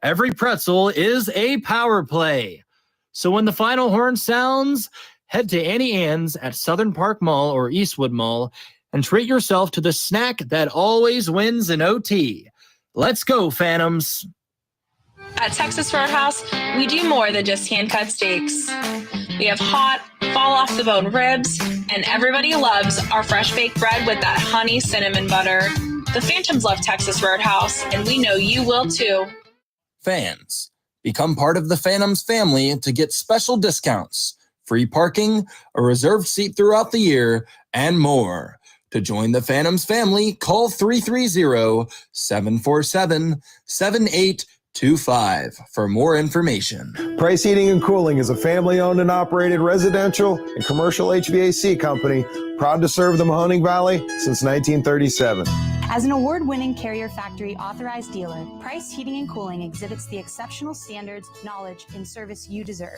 Every pretzel is a power play. So when the final horn sounds, head to Annie Ann's at Southern Park Mall or Eastwood Mall and treat yourself to the snack that always wins an OT. Let's go, Phantoms. At Texas Roadhouse, we do more than just hand-cut steaks. We have hot, fall-off-the-bone ribs, and everybody loves our fresh-baked bread with that honey cinnamon butter. The Phantoms love Texas Roadhouse, and we know you will too. Fans, become part of the Phantoms family to get special discounts, free parking, a reserved seat throughout the year, and more. To join the Phantoms family, call 330-747-7825 for more information. Price Heating and Cooling is a family-owned and operated residential and commercial HVAC company proud to serve the Mahoning Valley since 1937. As an award-winning Carrier Factory authorized dealer, Price Heating and Cooling exhibits the exceptional standards, knowledge, and service you deserve.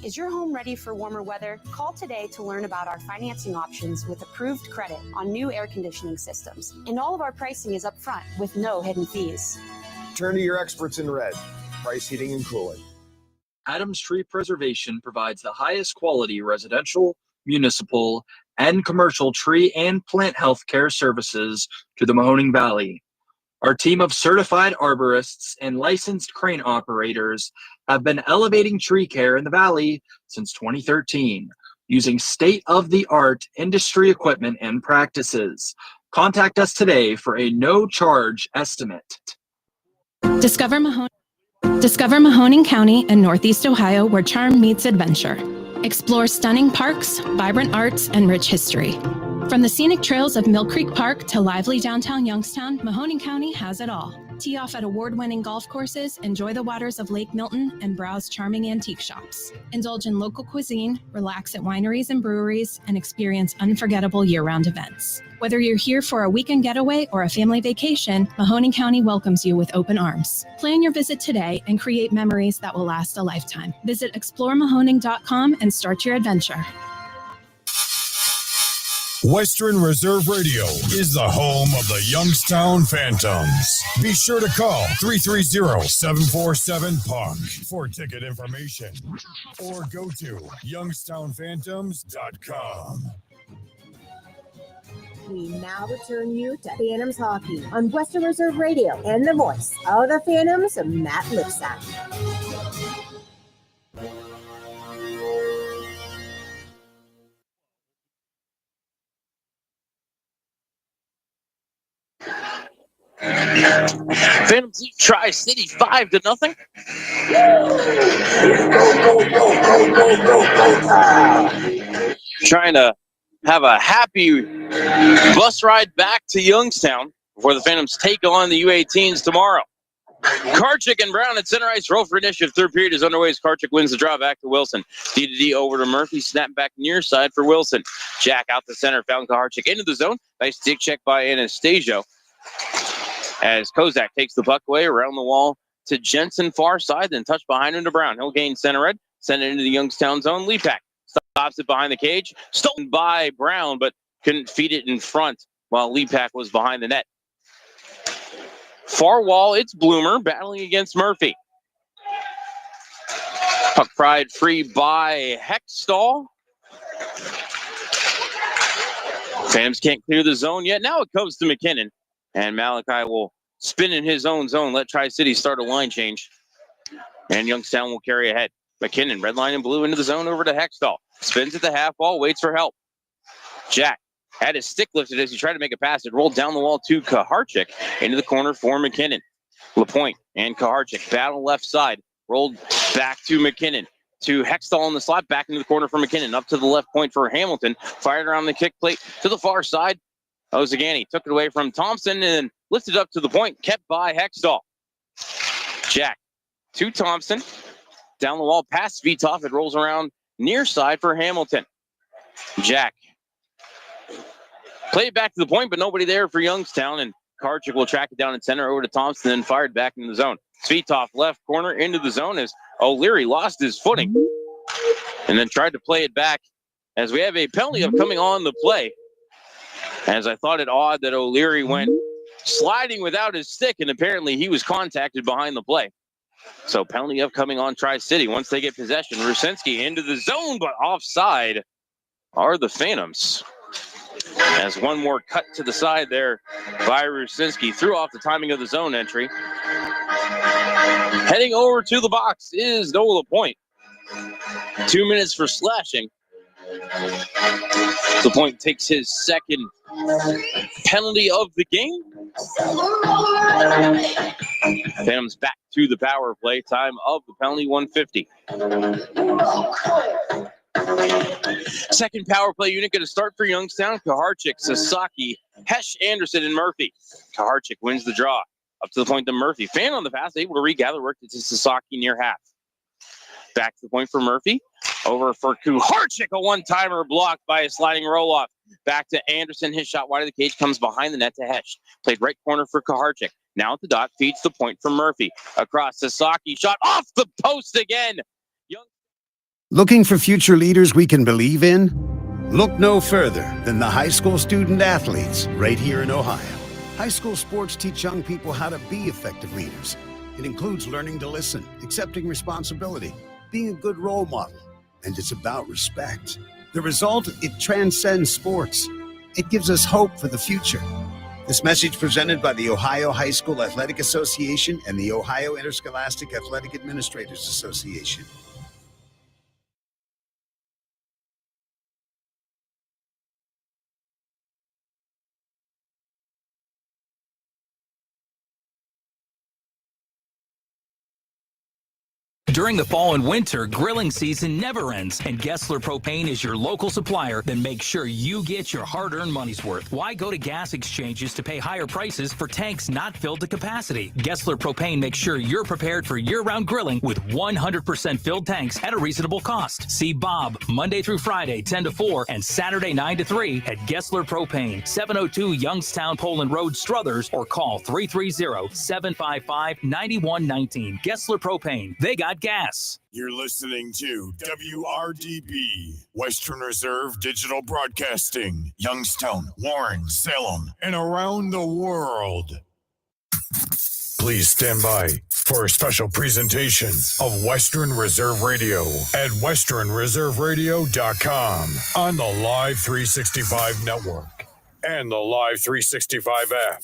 Is your home ready for warmer weather? Call today to learn about our financing options with approved credit on new air conditioning systems. And all of our pricing is upfront with no hidden fees. Turn to your experts in red. Price Heating and Cooling. Adams Tree Preservation provides the highest quality residential, municipal, and commercial tree and plant health care services to the Mahoning Valley. Our team of certified arborists and licensed crane operators have been elevating tree care in the valley since 2013, using state-of-the-art industry equipment and practices. Contact us today for a no-charge estimate. Discover Mahoning County in Northeast Ohio, where charm meets adventure. Explore stunning parks, vibrant arts, and rich history. From the scenic trails of Mill Creek Park to lively downtown Youngstown, Mahoning County has it all. Tee off at award-winning golf courses, enjoy the waters of Lake Milton, and browse charming antique shops. Indulge in local cuisine, relax at wineries and breweries, and experience unforgettable year-round events. Whether you're here for a weekend getaway or a family vacation, Mahoning County welcomes you with open arms. Plan your visit today and create memories that will last a lifetime. Visit exploremahoning.com and start your adventure. Western Reserve Radio is the home of the Youngstown Phantoms. Be sure to call 330-747-PUCK for ticket information or go to youngstownphantoms.com. We now return you to Phantoms Hockey on Western Reserve Radio and the voice of the Phantoms, Matt Lipsack. Phantoms lead Tri-City 5-0. Trying to have a happy bus ride back to Youngstown before the Phantoms take on the U18s tomorrow. Karchik and Brown at center ice roll for initiative. Third period is underway as Karchik wins the draw back to Wilson. D over to Murphy. Snap back near side for Wilson. Jack out the center. Found Karchik into the zone. Nice stick check by Anastasio. As Kozak takes the puck away around the wall to Jensen far side, then touch behind him to Brown. He'll gain center red, send it into the Youngstown zone. Leapak stops it behind the cage. Stolen by Brown, but couldn't feed it in front while Leapak was behind the net. Far wall, it's Bloomer battling against Murphy. Puck pried free by Hextall. Phantoms can't clear the zone yet. Now it comes to McKinnon. And Malachi will spin in his own zone, let Tri-City start a line change. And Youngstown will carry ahead. McKinnon, red line and blue into the zone over to Hextall. Spins at the half wall, waits for help. Jack had his stick lifted as he tried to make a pass. It rolled down the wall to Kaharchik into the corner for McKinnon. LaPointe and Kaharchik battle left side. Rolled back to McKinnon. To Hextall in the slot, back into the corner for McKinnon. Up to the left point for Hamilton. Fired around the kick plate to the far side. Ozagani took it away from Thompson and lifted up to the point, kept by Hextall. Jack to Thompson. Down the wall, past Vitov. It rolls around near side for Hamilton. Jack played back to the point, but nobody there for Youngstown. And Karchik will track it down in center over to Thompson, then fired back into the zone. Svitov left corner into the zone as O'Leary lost his footing and then tried to play it back as we have a penalty upcoming on the play. As I thought it odd that O'Leary went sliding without his stick, and apparently he was contacted behind the play. So penalty upcoming on Tri-City. Once they get possession, Rusinski into the zone, but offside are the Phantoms. As one more cut to the side there by Rusinski. Threw off the timing of the zone entry. Heading over to the box is Noah LaPointe. 2 minutes for slashing. LaPointe takes his second penalty of the game. Phantoms back to the power play. Time of the penalty, 1:50. Second power play unit going to start for Youngstown. Kaharchik, Sasaki, Hesh, Anderson, and Murphy. Kaharchik wins the draw. Up to the point to Murphy. Fan on the pass, able to regather, worked it to Sasaki near half. Back to the point for Murphy. Over for Kuharchik, a one-timer blocked by a sliding roll-off. Back to Anderson. His shot wide of the cage comes behind the net to Hesh. Played right corner for Kuharchik. Now at the dot, feeds the point for Murphy. Across Sasaki, shot off the post again. Looking for future leaders we can believe in? Look no further than the high school student athletes right here in Ohio. High school sports teach young people how to be effective leaders. It includes learning to listen, accepting responsibility, being a good role model, and it's about respect. The result, it transcends sports. It gives us hope for the future. This message presented by the Ohio High School Athletic Association and the Ohio Interscholastic Athletic Administrators Association. During the fall and winter, grilling season never ends, and Gessler Propane is your local supplier that makes sure you get your hard-earned money's worth. Why go to gas exchanges to pay higher prices for tanks not filled to capacity? Gessler Propane makes sure you're prepared for year-round grilling with 100% filled tanks at a reasonable cost. See Bob Monday through Friday, 10 to 4, and Saturday, 9 to 3 at Gessler Propane, 702 Youngstown Poland Road, Struthers, or call 330-755-9119. Gessler Propane. They got gas. You're listening to WRDB, Western Reserve Digital Broadcasting, Youngstown, Warren, Salem, and around the world. Please stand by for a special presentation of Western Reserve Radio at westernreserveradio.com on the Live 365 network and the Live 365 app.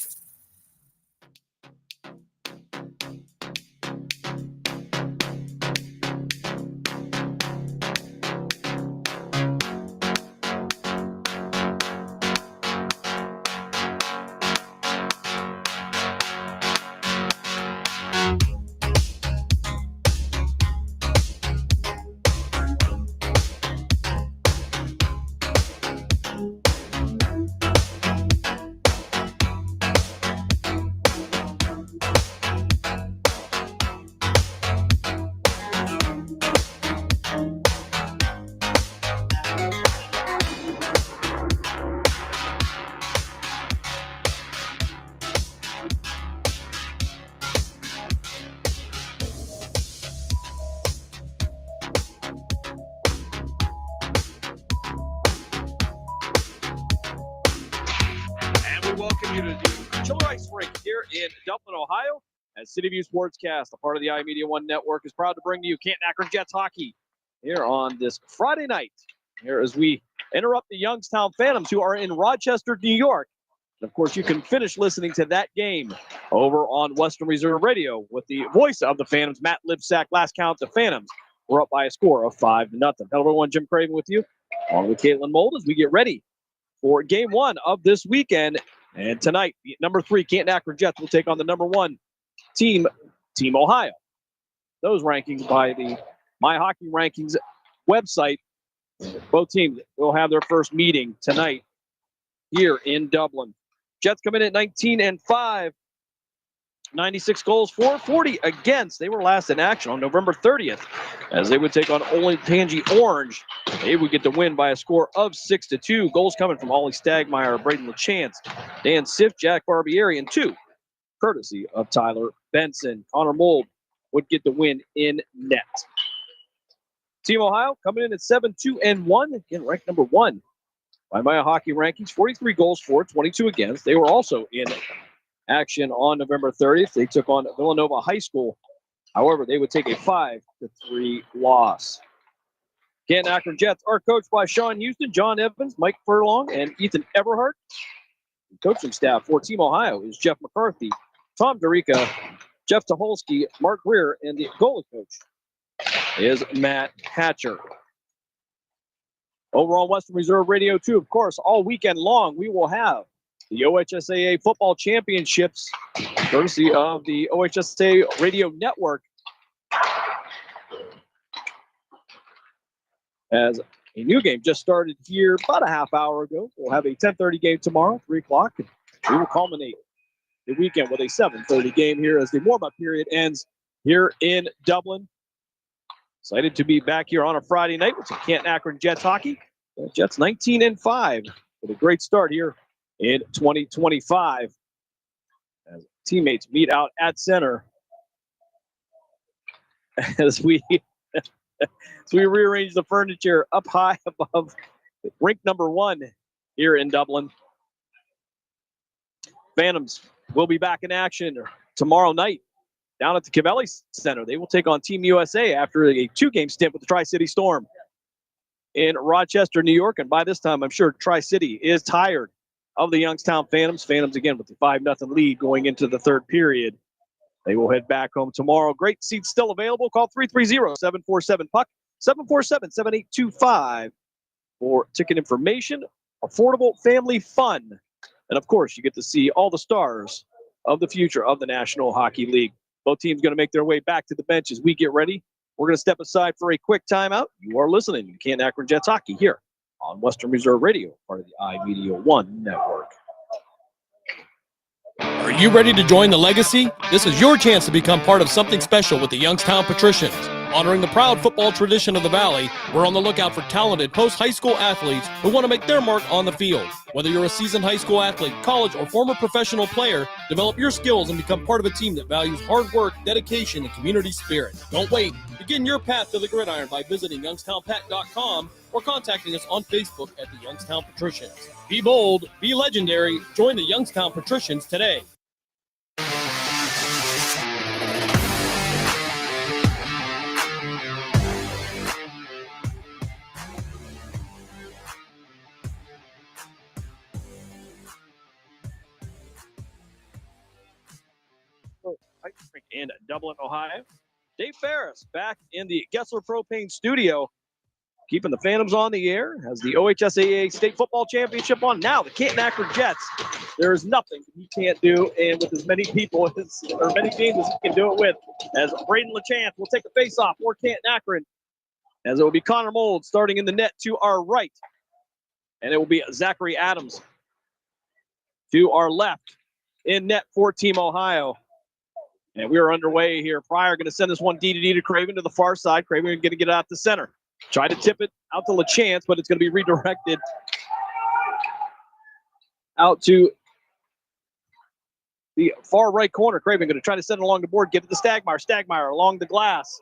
In Dublin, Ohio, as City View Sportscast, a part of the iMedia One Network, is proud to bring you Canton-Akron Jets hockey here on this Friday night. Here as we interrupt the Youngstown Phantoms, who are in Rochester, New York. And of course, you can finish listening to that game over on Western Reserve Radio with the voice of the Phantoms, Matt Lipsack. Last count, the Phantoms were up by a score of 5-0. Hello, everyone. Jim Craven with you, along with Caitlin Mold, as we get ready for Game 1 of this weekend. And tonight, number 3, Canton-Akron Jets will take on the number 1 team, Team Ohio. Those rankings by the My Hockey Rankings website. Both teams will have their first meeting tonight here in Dublin. Jets come in at 19-5, 96 goals for, 40 against. They were last in action on November 30th as they would take on Olentangy Orange. They would get the win by a score of 6-2. Goals coming from Ollie Stagmeyer, Braden LaChance, Dan Siff, Jack Barbieri, and 2 courtesy of Tyler Benson. Connor Mold would get the win in net. Team Ohio coming in at 7-2-1, again ranked number 1 by My Hockey Rankings. 43 goals for, 22 against. They were also in action on November 30th. They took on Villanova High School However, they would take a 5-3 loss. Canton-Akron Jets are coached by Sean Houston, John Evans, Mike Furlong, and Ethan Everhart. The coaching staff for Team Ohio is Jeff McCarthy, Tom Dorica, Jeff Tucholsky, Mark Greer, and the goalie coach is Matt Hatcher. Over on Western Reserve Radio 2, of course, all weekend long, we will have the OHSAA Football Championships, courtesy of the OHSAA Radio Network. As a new game just started here about a half hour ago. We'll have a 10:30 game tomorrow, 3 o'clock. And we will culminate the weekend with a 7:30 game here as the warm-up period ends here in Dublin. Excited to be back here on a Friday night with some Canton-Akron Jets hockey. The Jets 19-5 with a great start here in 2025. As teammates meet out at center as we rearrange the furniture up high above rink number 1 here in Dublin. Phantoms will be back in action tomorrow night down at the Cavelli Center. They will take on Team USA after a 2-game stint with the Tri-City Storm in Rochester, New York. And by this time, I'm sure Tri-City is tired of the Youngstown Phantoms. Phantoms again with the 5-0 lead going into the third period. They will head back home tomorrow. Great seats still available. Call 330-747-PUCK, 747-7825 for ticket information. Affordable family fun. And, of course, you get to see all the stars of the future of the National Hockey League. Both teams going to make their way back to the bench as we get ready. We're going to step aside for a quick timeout. You are listening to Canton-Akron Jets Hockey here on Western Reserve Radio, part of the iMedia One Network. Are you ready to join the legacy? This is your chance to become part of something special with the Youngstown Patricians. Honoring the proud football tradition of the Valley, we're on the lookout for talented post-high school athletes who want to make their mark on the field. Whether you're a seasoned high school athlete, college, or former professional player, develop your skills and become part of a team that values hard work, dedication, and community spirit. Don't wait. Begin your path to the gridiron by visiting youngstownpat.com or contacting us on Facebook at the Youngstown Patricians. Be bold, be legendary, join the Youngstown Patricians today. In Dublin, Ohio. Dave Ferris back in the Gessler Propane studio, keeping the Phantoms on the air as the OHSAA State Football Championship on. Now the Canton-Akron Jets, there is nothing he can't do, and with as many people or many teams as he can do it with, as Braden LaChance will take the face-off for Canton-Akron, as it will be Connor Mold starting in the net to our right, and it will be Zachary Adams to our left in net for Team Ohio. And we are underway here. Pryor going to send this one D to Craven to the far side. Craven going to get it out the center. Try to tip it out to LaChance, but it's going to be redirected out to the far right corner. Craven going to try to send it along the board, give it to Stagmeyer. Stagmeyer along the glass.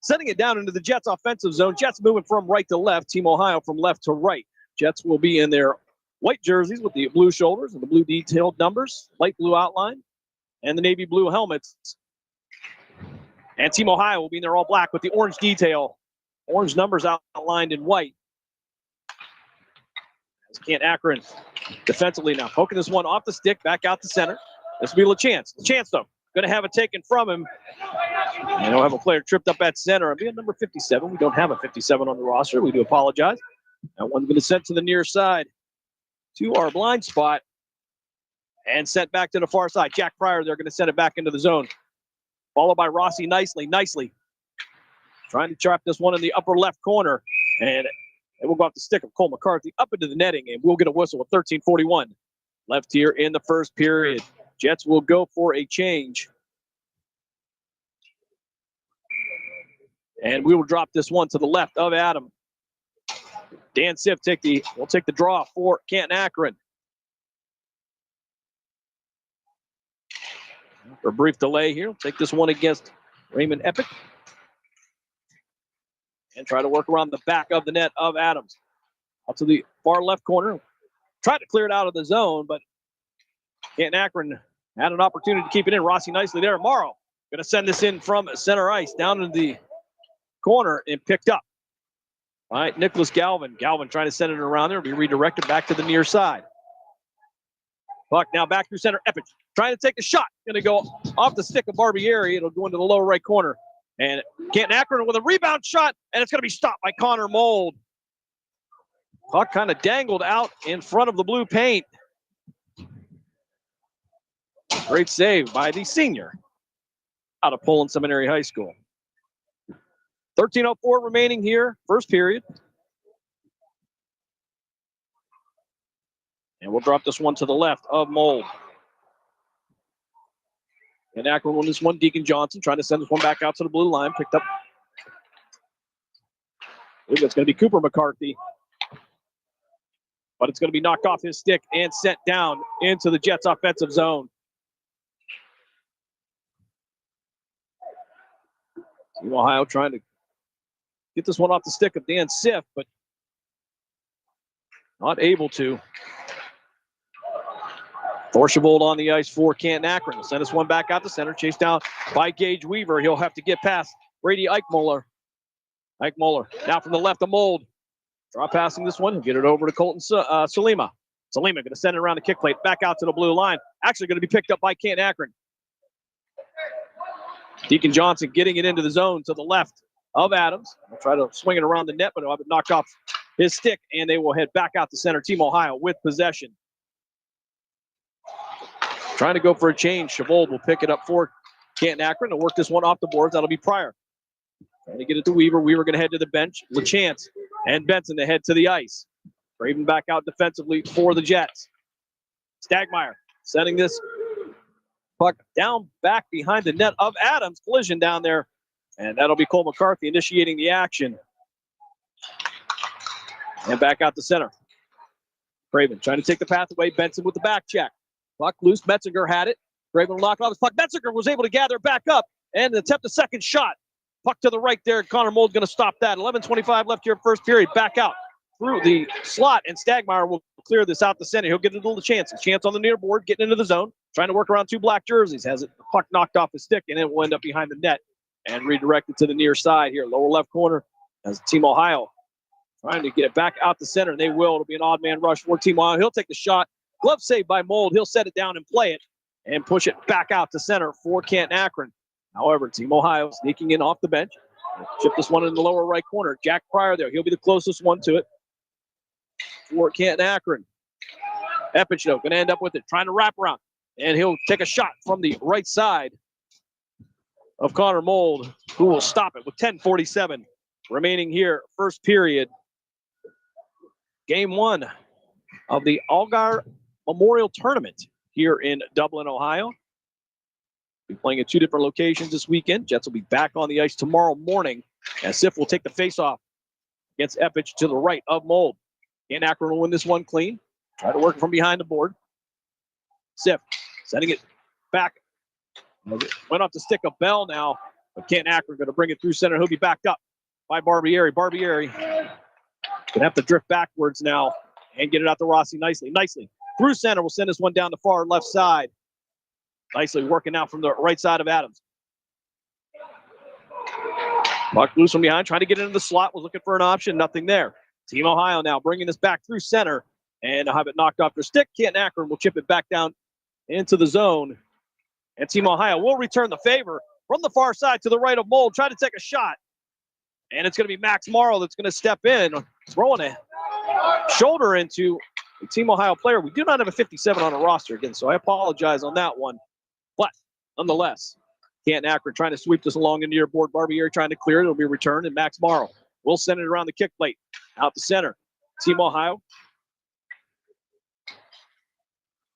Sending it down into the Jets offensive zone. Jets moving from right to left. Team Ohio from left to right. Jets will be in their white jerseys with the blue shoulders and the blue detailed numbers, light blue outline, and the navy blue helmets. And Team Ohio will be in there all black with the orange detail. Orange numbers outlined in white. As Canton-Akron defensively now poking this one off the stick, back out the center. This will be LaChance. LaChance, though, going to have it taken from him. And they'll have a player tripped up at center. It'll be a number 57. We don't have a 57 on the roster. We do apologize. That one's going to send to the near side to our blind spot. And sent back to the far side. Jack Pryor, they're going to send it back into the zone. Followed by Rossi nicely. Trying to trap this one in the upper left corner. And it will go off the stick of Cole McCarthy up into the netting. And we'll get a whistle with 13:41 left here in the first period. Jets will go for a change. And we will drop this one to the left of Adam. Dan Siff will take the draw for Canton-Akron. For a brief delay here. Take this one against Raymond Epic. And try to work around the back of the net of Adams. Out to the far left corner. Tried to clear it out of the zone, but Canton-Akron had an opportunity to keep it in. Rossi nicely there. Morrow Going to send this in from center ice down in the corner and picked up. All right, Nicholas Galvin. Galvin trying to send it around there. It'll be redirected back to the near side. Puck now back through center. Epich trying to take a shot. Going to go off the stick of Barbieri. It'll go into the lower right corner. And Canton-Akron with a rebound shot, and it's going to be stopped by Connor Mold. Puck kind of dangled out in front of the blue paint. Great save by the senior out of Poland Seminary High School. 13:04 remaining here, first period. And we'll drop this one to the left of Mold. And Akron won this one. Deacon Johnson trying to send this one back out to the blue line. Picked up. I believe that's going to be Cooper McCarthy. But it's going to be knocked off his stick and sent down into the Jets' offensive zone. Team Ohio trying to get this one off the stick of Dan Siff, but not able to. Forshavold on the ice for Canton-Akron. Will send this one back out to center. Chased down by Gage Weaver. He'll have to get past Brady Eichmuller. Eichmuller now from the left of Mold. Draw passing this one. He'll get it over to Colton Salima. Salima going to send it around the kick plate. Back out to the blue line. Actually going to be picked up by Canton-Akron. Deacon Johnson getting it into the zone to the left of Adams. He'll try to swing it around the net, but he'll have it knocked off his stick, and they will head back out to center. Team Ohio with possession. Trying to go for a change. Chavold will pick it up for Canton-Akron to work this one off the boards. That'll be Pryor. Trying to get it to Weaver. Weaver going to head to the bench. LaChance and Benson to head to the ice. Craven back out defensively for the Jets. Stagmeyer sending this puck down back behind the net of Adams. Collision down there. And that'll be Cole McCarthy initiating the action. And back out to center. Craven trying to take the path away. Benson with the back check. Puck loose. Metzinger had it. Craven will knock off his puck. Metzinger was able to gather back up and attempt a second shot. Puck to the right there. Connor Mold's going to stop that. 11:25 left here, first period. Back out through the slot, and Stagmeyer will clear this out the center. He'll get it a little chance. Chance on the near board, getting into the zone, trying to work around two black jerseys. Has it the puck knocked off his stick, and it will end up behind the net and redirected to the near side here, lower left corner, as Team Ohio trying to get it back out the center. They will. It'll be an odd man rush for Team Ohio. He'll take the shot. Glove save by Mold. He'll set it down and play it and push it back out to center for Canton-Akron. However, Team Ohio sneaking in off the bench. Chip this one in the lower right corner. Jack Pryor there. He'll be the closest one to it for Canton-Akron. Epich, though, going to end up with it. Trying to wrap around. And he'll take a shot from the right side of Connor Mold, who will stop it with 10:47 remaining here. First period. Game one of the Algar Memorial Tournament here in Dublin, Ohio. Be playing at two different locations this weekend. Jets will be back on the ice tomorrow morning as Siff will take the face-off against Epich to the right of Mold. Canton-Akron will win this one clean. Try to work from behind the board. Siff sending it back. Went off the stick of Bell now, but Canton-Akron going to bring it through center. He'll be backed up by Barbieri. Barbieri going to have to drift backwards now and get it out to Rossi nicely. Through center. We'll send this one down the far left side. Nicely working out from the right side of Adams. Puck loose from behind, trying to get into the slot. Was looking for an option. Nothing there. Team Ohio now bringing this back through center. And have it knocked off their stick. Canton-Akron will chip it back down into the zone. And Team Ohio will return the favor from the far side to the right of Mold. Try to take a shot. And it's going to be Max Morrow that's going to step in. Throwing a shoulder into a Team Ohio player. We do not have a 57 on a roster again, so I apologize on that one. But nonetheless, Canton-Akron trying to sweep this along into your board. Barbieri trying to clear it. It'll be returned, and Max Morrow will send it around the kick plate. Out the center. Team Ohio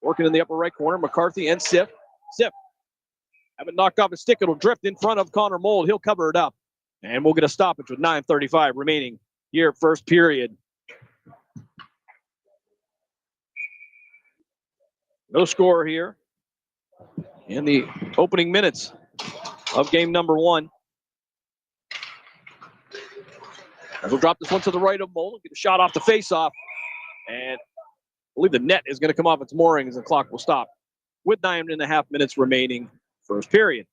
working in the upper right corner. McCarthy and Siff. Siff have it knocked off his stick. It'll drift in front of Connor Mold. He'll cover it up. And we'll get a stoppage with 9:35 remaining here, first period. No score here in the opening minutes of game number one. As we'll drop this one to the right of Mold, get a shot off the face-off. And I believe the net is going to come off its moorings and the clock will stop with 9.5 minutes remaining, first period.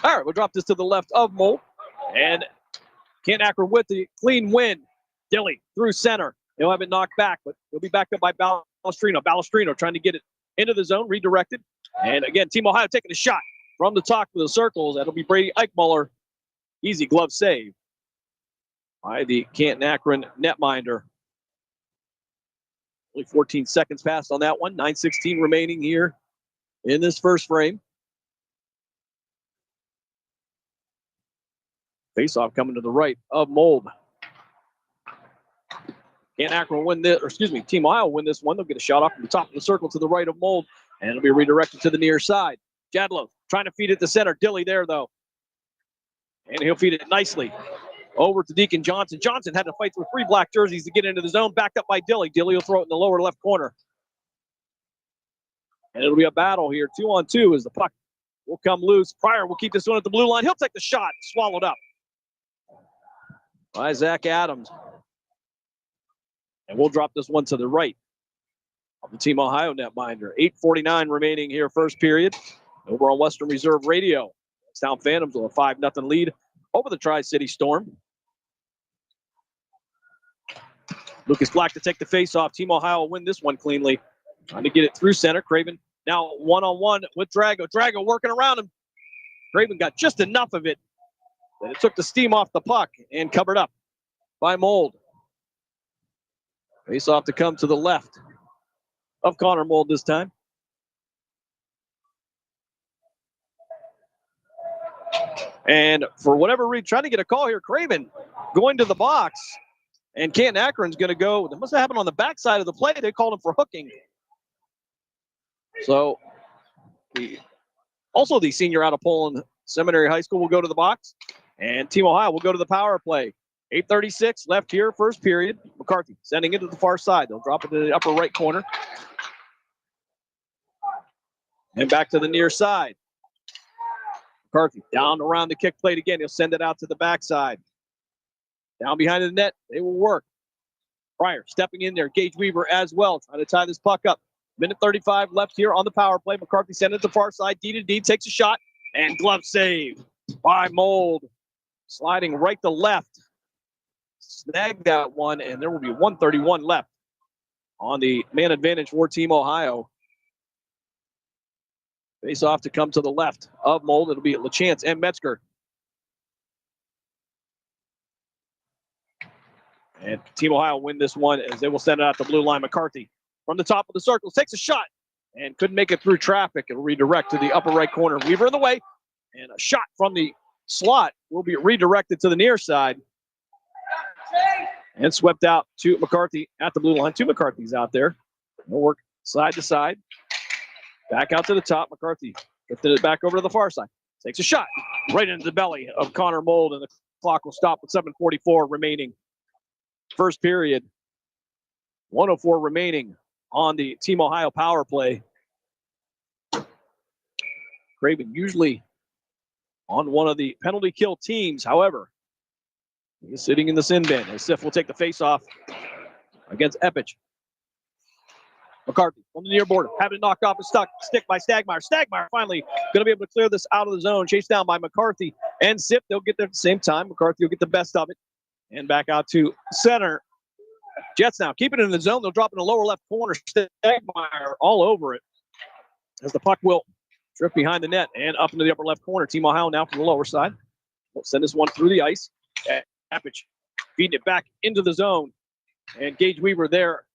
All right, we'll drop this to the left of Mole. And Canton-Akron with the clean win. Dilly through center. He'll have it knocked back, but he'll be backed up by Balestrino. Balestrino trying to get it into the zone, redirected. And again, Team Ohio taking a shot from the top of the circles. That'll be Brady Eichmuller. Easy glove save by the Canton-Akron netminder. Only 14 seconds passed on that one. 9:16 remaining here in this first frame. Face-off coming to the right of Mold. Canton-Akron win this, or excuse me, Team Ohio win this one. They'll get a shot off from the top of the circle to the right of Mold, and it'll be redirected to the near side. Jadlow trying to feed it to center. Dilly there, though. And he'll feed it nicely over to Deacon Johnson. Johnson had to fight through 3 black jerseys to get into the zone, backed up by Dilly. Dilly will throw it in the lower left corner. And it'll be a battle here, 2-on-2 as the puck will come loose. Pryor will keep this one at the blue line. He'll take the shot, swallowed up by Zach Adams. And we'll drop this one to the right of the Team Ohio netminder. 8:49 remaining here, first period. Over on Western Reserve Radio. Youngstown Phantoms with a 5-0 lead over the Tri-City Storm. Lucas Black to take the face-off. Team Ohio will win this one cleanly. Trying to get it through center. Craven now one-on-one with Drago. Drago working around him. Craven got just enough of it that it took the steam off the puck and covered up by Mold. Face-off to come to the left of Connor Mold this time. And for whatever reason, trying to get a call here, Craven going to the box. And Canton-Akron's going to go. That must have happened on the backside of the play. They called him for hooking. So, also the senior out of Poland Seminary High School will go to the box. And Team Ohio will go to the power play. 8:36 left here, first period. McCarthy sending it to the far side. They'll drop it to the upper right corner. And back to the near side. McCarthy down around the kick plate again. He'll send it out to the backside. Down behind the net, they will work. Pryor stepping in there. Gage Weaver as well, trying to tie this puck up. Minute 35 left here on the power play. McCarthy sent it to the far side. D-to-D takes a shot. And glove save by Mold. Sliding right to left. Snag that one, and there will be 1:31 left on the man advantage for Team Ohio. Face off to come to the left of Mold. It'll be LaChance and Metzger. And Team Ohio win this one as they will send it out the blue line. McCarthy from the top of the circle takes a shot and couldn't make it through traffic. It'll redirect to the upper right corner. Weaver in the way, and a shot from the slot will be redirected to the near side. And swept out to McCarthy at the blue line. 2 McCarthys out there. They'll work side to side. Back out to the top. McCarthy lifted it back over to the far side. Takes a shot right into the belly of Connor Mold, and the clock will stop with 7:44 remaining. First period. 1:04 remaining on the Team Ohio power play. Craven usually on one of the penalty kill teams. However, he's sitting in the sin bin. As Sif will take the face-off against Epich. McCarthy on the near border, having it knocked off and stick by Stagmeyer. Stagmeyer finally going to be able to clear this out of the zone. Chased down by McCarthy and Sif. They'll get there at the same time. McCarthy will get the best of it. And back out to center. Jets now keep it in the zone. They'll drop in the lower left corner. Stagmeyer all over it as the puck will drift behind the net and up into the upper left corner. Team Ohio now from the lower side. We'll send this one through the ice. Epich feeding it back into the zone. And Gage Weaver there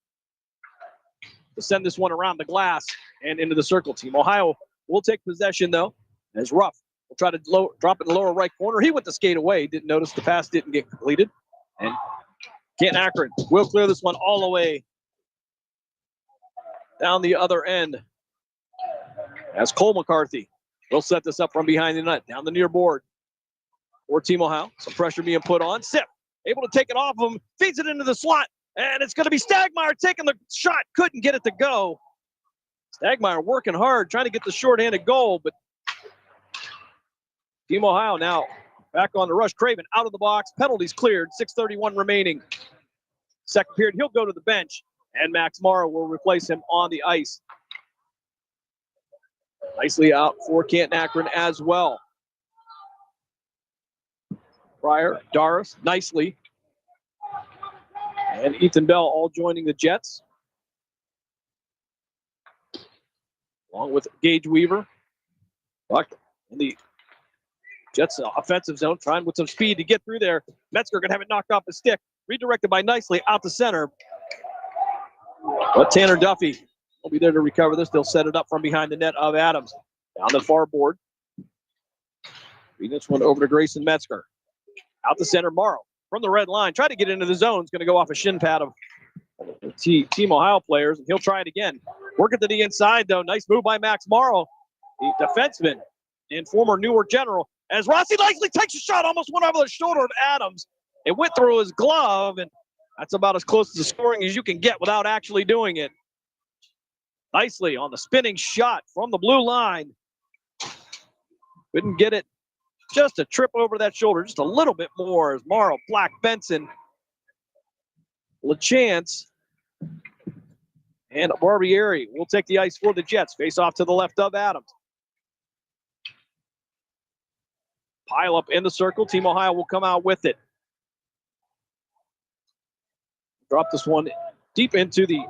to send this one around the glass and into the circle. Team Ohio will take possession, though, as Ruff will try to drop it in the lower right corner. He went to skate away. Didn't notice the pass didn't get completed. And Canton-Akron will clear this one all the way down the other end as Cole McCarthy will set this up from behind the net, down the near board for Team Ohio. Some pressure being put on. Sip able to take it off him, feeds it into the slot, and it's going to be Stagmeyer taking the shot. Couldn't get it to go. Stagmeyer working hard, trying to get the shorthanded goal, but Team Ohio now back on the rush. Craven out of the box. Penalties cleared. 6:31 remaining. Second period, he'll go to the bench, and Max Morrow will replace him on the ice. Nicely out for Canton-Akron as well. Pryor, Doris, nicely. And Ethan Bell all joining the Jets. Along with Gage Weaver. Buck in the Jets offensive zone, trying with some speed to get through there. Metzger going to have it knocked off the stick. Redirected by Nicely out to center. But Tanner Duffy will be there to recover this. They'll set it up from behind the net of Adams. Down the far board. Feeding this one over to Grayson Metzger. Out the center, Morrow from the red line. Try to get into the zone. It's going to go off a shin pad of Team Ohio players, and he'll try it again. Working to the inside, though. Nice move by Max Morrow, the defenseman and former Newark General. As Rossi Nicely takes a shot, almost went over the shoulder of Adams. It went through his glove, and that's about as close to scoring as you can get without actually doing it. Nicely on the spinning shot from the blue line. Couldn't get it. Just a trip over that shoulder, just a little bit more as Morrow, Black, Benson, LaChance, and Barbieri will take the ice for the Jets. Face off to the left of Adams. Pile up in the circle. Team Ohio will come out with it. Drop this one deep into the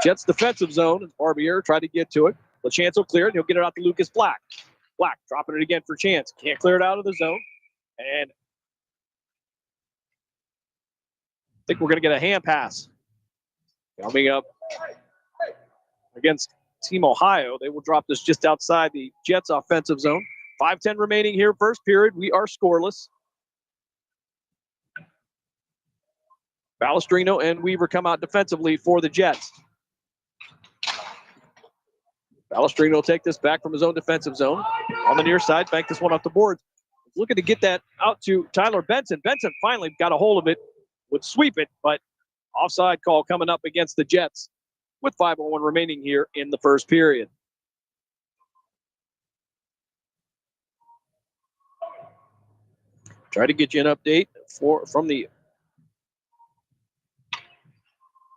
Jets defensive zone. Barbieri tried to get to it. LaChance will clear it, and he'll get it out to Lucas Black. Black dropping it again for Chance. Can't clear it out of the zone. And I think we're going to get a hand pass. Coming up against Team Ohio. They will drop this just outside the Jets offensive zone. 5:10 remaining here, first period. We are scoreless. Balestrino and Weaver come out defensively for the Jets. Balestrino will take this back from his own defensive zone. On the near side, bank this one off the boards. Looking to get that out to Tyler Benson. Benson finally got a hold of it, would sweep it, but offside call coming up against the Jets with 5:01 remaining here in the first period. Try to get you an update from the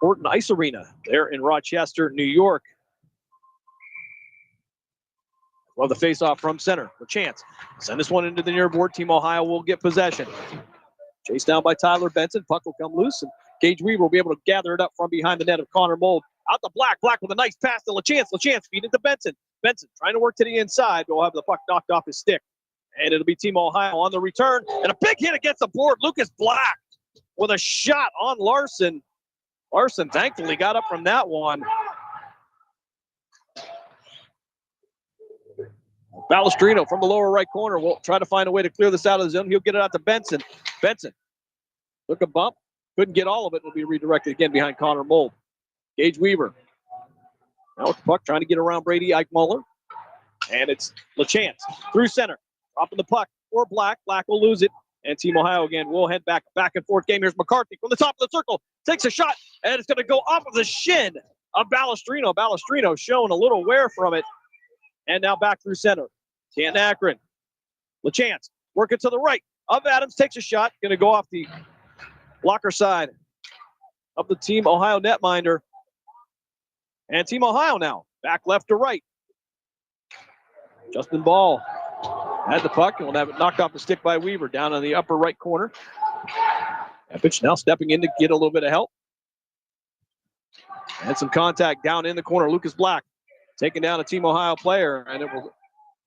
Horton Ice Arena there in Rochester, New York. Well, the face-off from center. LaChance. Send this one into the near board. Team Ohio will get possession. Chased down by Tyler Benson. Puck will come loose, and Gage Weaver will be able to gather it up from behind the net of Connor Mold. Out to Black. Black with a nice pass to LaChance. LaChance feed it to Benson. Benson trying to work to the inside, but will have the puck knocked off his stick. And it'll be Team Ohio on the return. And a big hit against the board. Lucas Black with a shot on Larson. Larson thankfully got up from that one. Balestrino from the lower right corner will try to find a way to clear this out of the zone. He'll get it out to Benson. Benson took a bump. Couldn't get all of it. It'll be redirected again behind Connor Mold. Gage Weaver. Now with the puck trying to get around Brady Eichmuller. And it's LaChance through center. Dropping the puck for Black. Black will lose it. And Team Ohio again will head back and forth game. Here's McCarthy from the top of the circle. Takes a shot. And it's going to go off of the shin of Balestrino. Balestrino showing a little wear from it. And now back through center. Canton-Akron. LaChance working to the right of Adams. Takes a shot. Going to go off the blocker side of the Team Ohio netminder. And Team Ohio now back left to right. Justin Ball had the puck and will have it knocked off the stick by Weaver down on the upper right corner. Epich now stepping in to get a little bit of help. And some contact down in the corner. Lucas Black taking down a Team Ohio player, and it will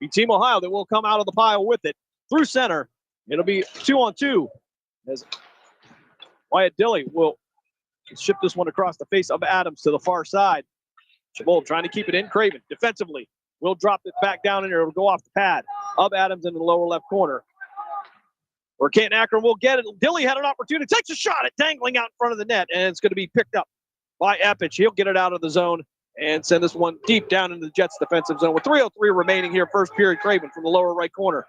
be Team Ohio that will come out of the pile with it through center. It'll be 2-on-2 as Wyatt Dilly will ship this one across the face of Adams to the far side. Chabot trying to keep it in. Craven defensively will drop it back down in there. It'll go off the pad of Adams into the lower left corner. Where Canton-Akron will get it. Dilly had an opportunity. Takes a shot at dangling out in front of the net, and it's going to be picked up by Epich. He'll get it out of the zone and send this one deep down into the Jets defensive zone. With 3:03 remaining here, first period, Craven from the lower right corner.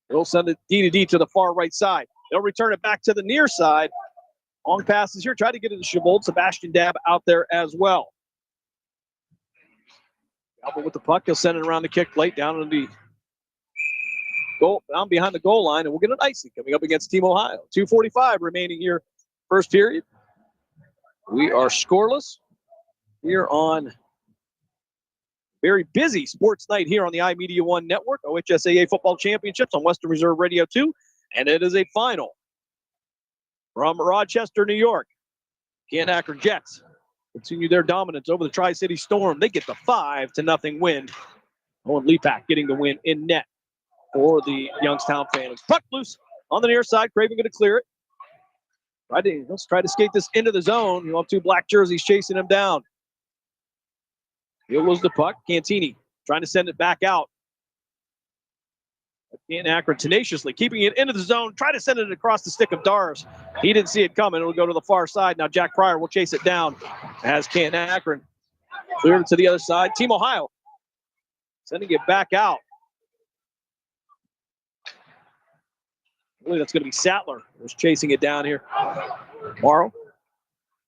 They'll send it D to the far right side. They'll return it back to the near side. Long passes here. Try to get it to Chabot. Sebastian Dabb out there as well. Alba with the puck. He'll send it around the kick plate down in the goal, down behind the goal line, and we'll get an icing coming up against Team Ohio. 2:45 remaining here, first period. We are scoreless here on very busy sports night here on the iMedia One Network. OHSAA Football Championships on Western Reserve Radio 2 And it is a final from Rochester, New York. Canton-Akron Jets continue their dominance over the Tri-City Storm. They get the 5-0 win. Owen Lepak getting the win in net for the Youngstown Phantoms. Puck loose on the near side. Craven going to clear it. Let's try to skate this into the zone. You have two black jerseys chasing him down. Here was the puck. Cantini trying to send it back out. Canton-Akron tenaciously keeping it into the zone. Try to send it across the stick of Dars. He didn't see it coming. It'll go to the far side. Now Jack Pryor will chase it down as Canton-Akron cleared it to the other side. Team Ohio sending it back out. I believe that's going to be Sattler who's chasing it down here. Morrow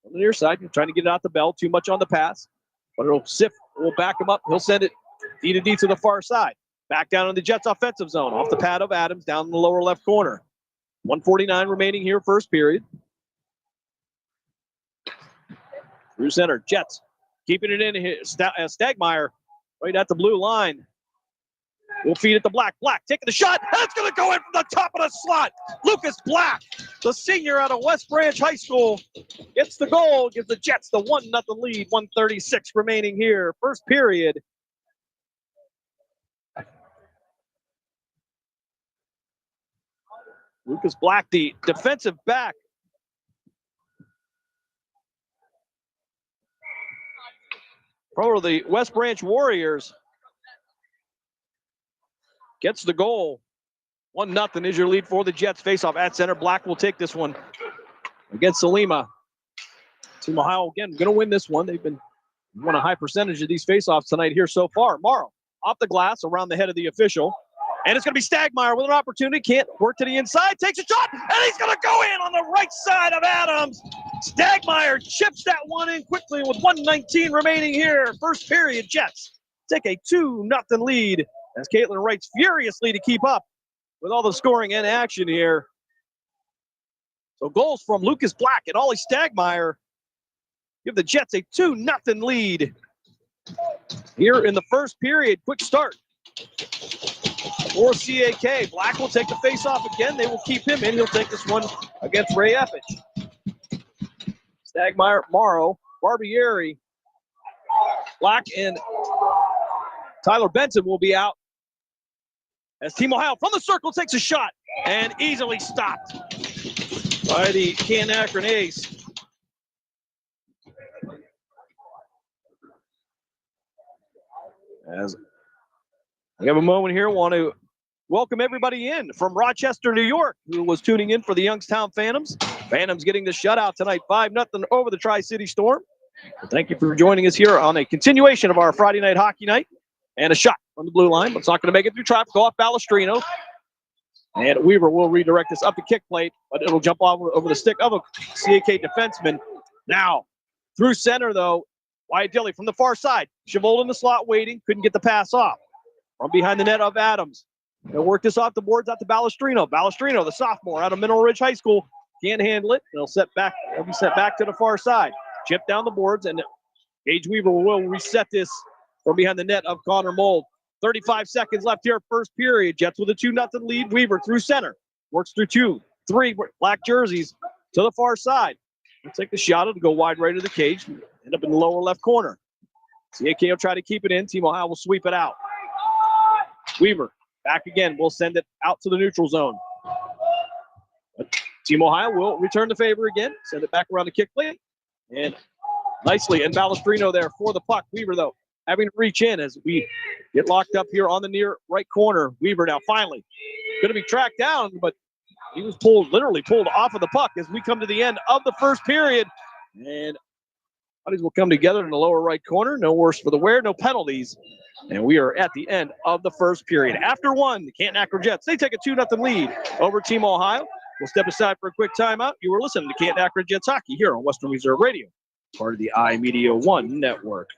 on the near side, trying to get it out the bell. Too much on the pass, but it'll sift. We'll back him up. He'll send it D to the far side. Back down in the Jets offensive zone. Off the pad of Adams down in the lower left corner. 1:49 remaining here, first period. Through center, Jets keeping it in here. Stagmeyer right at the blue line. We'll feed it to Black. Black taking the shot. That's going to go in from the top of the slot. Lucas Black, the senior out of West Branch High School, gets the goal, gives the Jets the 1-0 lead. 1:36 remaining here, first period. Lucas Black, the defensive back. For the West Branch Warriors. Gets the goal. 1-0 is your lead for the Jets. Face-off at center. Black will take this one against Salima. Team Ohio, again, going to win this one. They've been won a high percentage of these face-offs tonight here so far. Morrow off the glass around the head of the official. And it's going to be Stagmeyer with an opportunity. Can't work to the inside. Takes a shot. And he's going to go in on the right side of Adams. Stagmeyer chips that one in quickly with 1:19 remaining here. First period, Jets take a 2-0 lead as Caitlin writes furiously to keep up with all the scoring and action here. So goals from Lucas Black and Ollie Stagmeyer give the Jets a 2-0 lead here in the first period. Quick start for CAK. Black will take the face-off again. They will keep him in. He'll take this one against Ray Effich. Stagmeyer, Morrow, Barbieri, Black, and Tyler Benson will be out as Team Ohio from the circle takes a shot and easily stopped by the Canton-Akron ace. As we have a moment here, want to welcome everybody in from Rochester, New York, who was tuning in for the Youngstown Phantoms. Phantoms getting the shutout tonight, 5-0 over the Tri-City Storm. Well, thank you for joining us here on a continuation of our Friday night hockey night. And a shot from the blue line, but it's not going to make it through traffic. Go off Balestrino. And Weaver will redirect this up the kick plate, but it'll jump over the stick of a CAK defenseman. Now, through center, though, Wyatt Dilly from the far side. Chavold in the slot waiting, couldn't get the pass off. From behind the net of Adams. They'll work this off the boards out to Balestrino. Balestrino, the sophomore out of Mineral Ridge High School, can't handle it. It'll be set back to the far side. Chip down the boards, and Gage Weaver will reset this from behind the net of Connor Mold. 35 seconds left here, first period. Jets with a 2-0 lead. Weaver through center. Works through 2-3 black jerseys to the far side. He'll take the shot. It'll go wide right of the cage. End up in the lower left corner. CAK will try to keep it in. Team Ohio will sweep it out. Weaver back again. We'll send it out to the neutral zone. But Team Ohio will return the favor again. Send it back around the kick plate. And nicely. And Balestrino there for the puck. Weaver, though, having to reach in as we get locked up here on the near right corner. Weaver now finally going to be tracked down, but he was literally pulled off of the puck as we come to the end of the first period. And bodies will come together in the lower right corner. No worse for the wear, no penalties. And we are at the end of the first period. After one, the Canton-Akron Jets, they take a 2-0 lead over Team Ohio. We'll step aside for a quick timeout. You were listening to Canton-Akron Jets hockey here on Western Reserve Radio, part of the iMedia One network.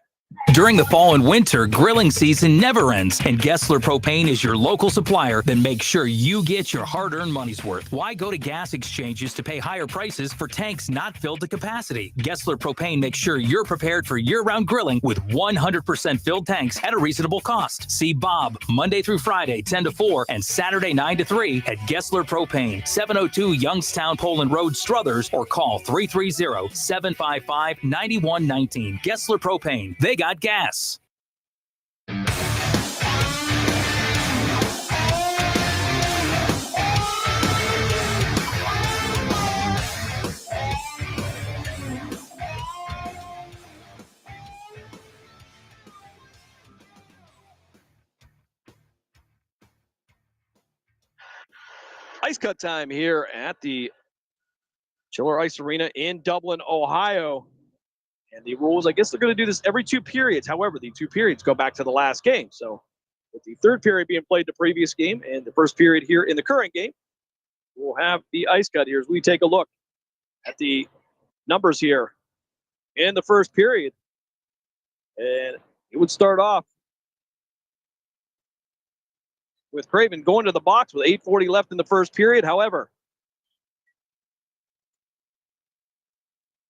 During the fall and winter, grilling season never ends, and Gessler Propane is your local supplier that makes sure you get your hard-earned money's worth. Why go to gas exchanges to pay higher prices for tanks not filled to capacity? Gessler Propane makes sure you're prepared for year-round grilling with 100% filled tanks at a reasonable cost. See Bob Monday through Friday, 10 to 4, and Saturday, 9 to 3 at Gessler Propane, 702 Youngstown Poland Road, Struthers, or call 330-755-9119. Gessler Propane. They got gas. Ice cut time here at the Chiller Ice Arena in Dublin, Ohio. And the rules, I guess they're going to do this every 2 periods. However, the 2 periods go back to the last game. So with the third period being played the previous game and the first period here in the current game, we'll have the ice cut here as we take a look at the numbers here in the first period. And it would start off with Craven going to the box with 8:40 left in the first period. However,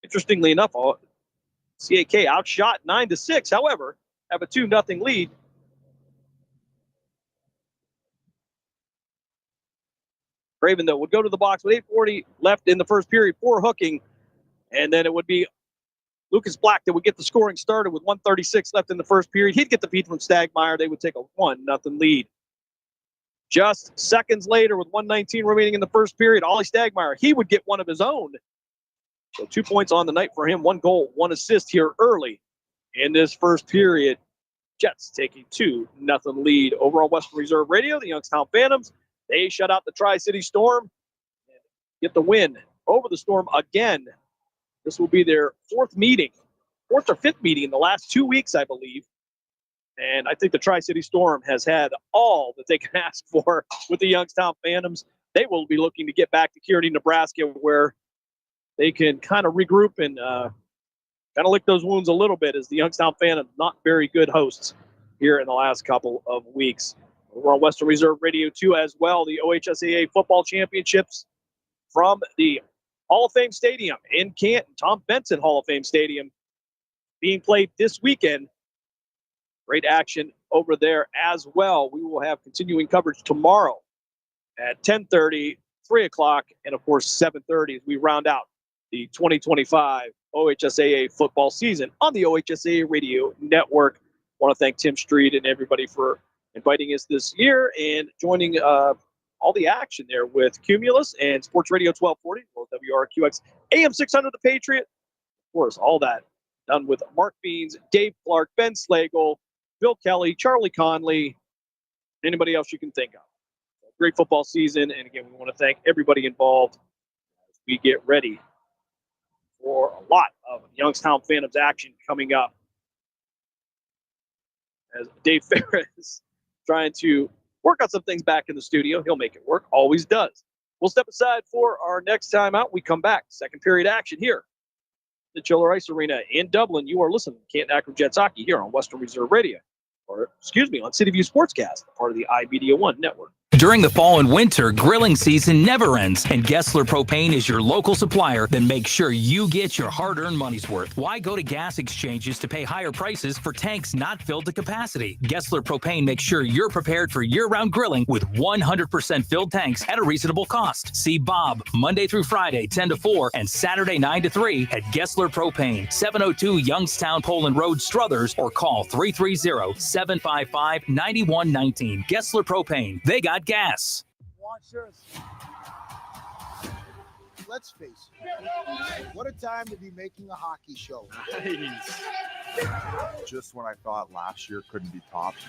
interestingly enough, CAK outshot 9-6. However, have a 2-0 lead. Craven, though, would go to the box with 8:40 left in the first period for hooking. And then it would be Lucas Black that would get the scoring started with 1:36 left in the first period. He'd get the feed from Stagmeyer. They would take a 1-0 lead. Just seconds later, with 1:19 remaining in the first period, Ollie Stagmeyer, he would get one of his own. So 2 points on the night for him, 1 goal, 1 assist here early in this first period. Jets taking 2-0 lead. Over on Western Reserve Radio, the Youngstown Phantoms, they shut out the Tri-City Storm and get the win over the Storm again. This will be their 4th or 5th meeting in the last 2 weeks, I believe. And I think the Tri-City Storm has had all that they can ask for with the Youngstown Phantoms. They will be looking to get back to Kearney, Nebraska, where they can kind of regroup and kind of lick those wounds a little bit, as the Youngstown Phantoms not very good hosts here in the last couple of weeks. We're on Western Reserve Radio 2 as well. The OHSAA Football Championships from the Hall of Fame Stadium in Canton, Tom Benson Hall of Fame Stadium, being played this weekend. Great action over there as well. We will have continuing coverage tomorrow at 10:30, 3 o'clock, and of course 7:30 as we round out the 2025 OHSAA football season on the OHSAA Radio Network. I want to thank Tim Street and everybody for inviting us this year and joining all the action there with Cumulus and Sports Radio 1240, or WRQX AM 600 The Patriot. Of course, all that done with Mark Beans, Dave Clark, Ben Slagle, Bill Kelly, Charlie Conley, anybody else you can think of. Great football season, and again, we want to thank everybody involved as we get ready for a lot of Youngstown Phantoms action coming up. As Dave Ferris trying to work on some things back in the studio. He'll make it work, always does. We'll step aside for our next time out. We come back, second period action here. The Chiller Ice Arena in Dublin. You are listening to Canton-Akron Jets Hockey here on Western Reserve Radio. Or, on City View Sportscast, part of the iMedia One network. During the fall and winter, grilling season never ends, and Gessler Propane is your local supplier that makes sure you get your hard-earned money's worth. Why go to gas exchanges to pay higher prices for tanks not filled to capacity? Gessler Propane makes sure you're prepared for year-round grilling with 100% filled tanks at a reasonable cost. See Bob Monday through Friday, 10 to 4, and Saturday, 9 to 3 at Gessler Propane, 702 Youngstown Poland Road, Struthers, or call 330-755-9119. Gessler Propane. They got gas. Let's face it, what a time to be making a hockey show. Nice. Just when I thought last year couldn't be topped.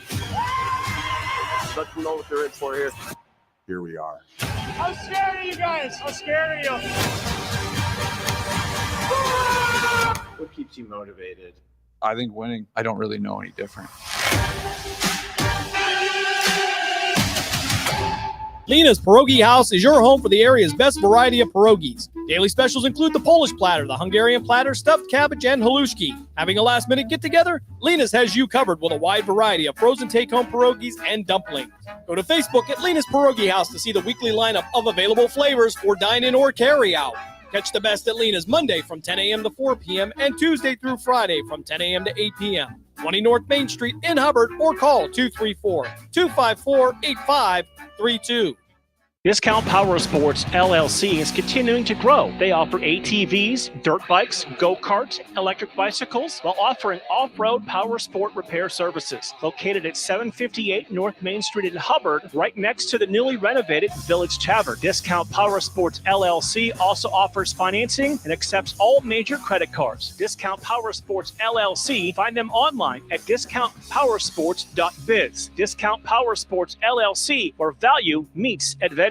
Let's know what they're in for here. Here we are. I'm scared of you guys. I'm scared of you. What keeps you motivated? I think winning. I don't really know any different. Lena's Pierogi House is your home for the area's best variety of pierogies. Daily specials include the Polish platter, the Hungarian platter, stuffed cabbage, and halushki. Having a last-minute get-together? Lena's has you covered with a wide variety of frozen take-home pierogies and dumplings. Go to Facebook at Lena's Pierogi House to see the weekly lineup of available flavors for dine-in or carry-out. Catch the best at Lena's Monday from 10 a.m. to 4 p.m. and Tuesday through Friday from 10 a.m. to 8 p.m. 20 North Main Street in Hubbard, or call 234-254-8532. Discount Power Sports LLC is continuing to grow. They offer ATVs, dirt bikes, go-karts, electric bicycles, while offering off-road power sport repair services. Located at 758 North Main Street in Hubbard, right next to the newly renovated Village Tavern. Discount Power Sports LLC also offers financing and accepts all major credit cards. Discount Power Sports LLC. Find them online at discountpowersports.biz. Discount Power Sports LLC, where value meets adventure.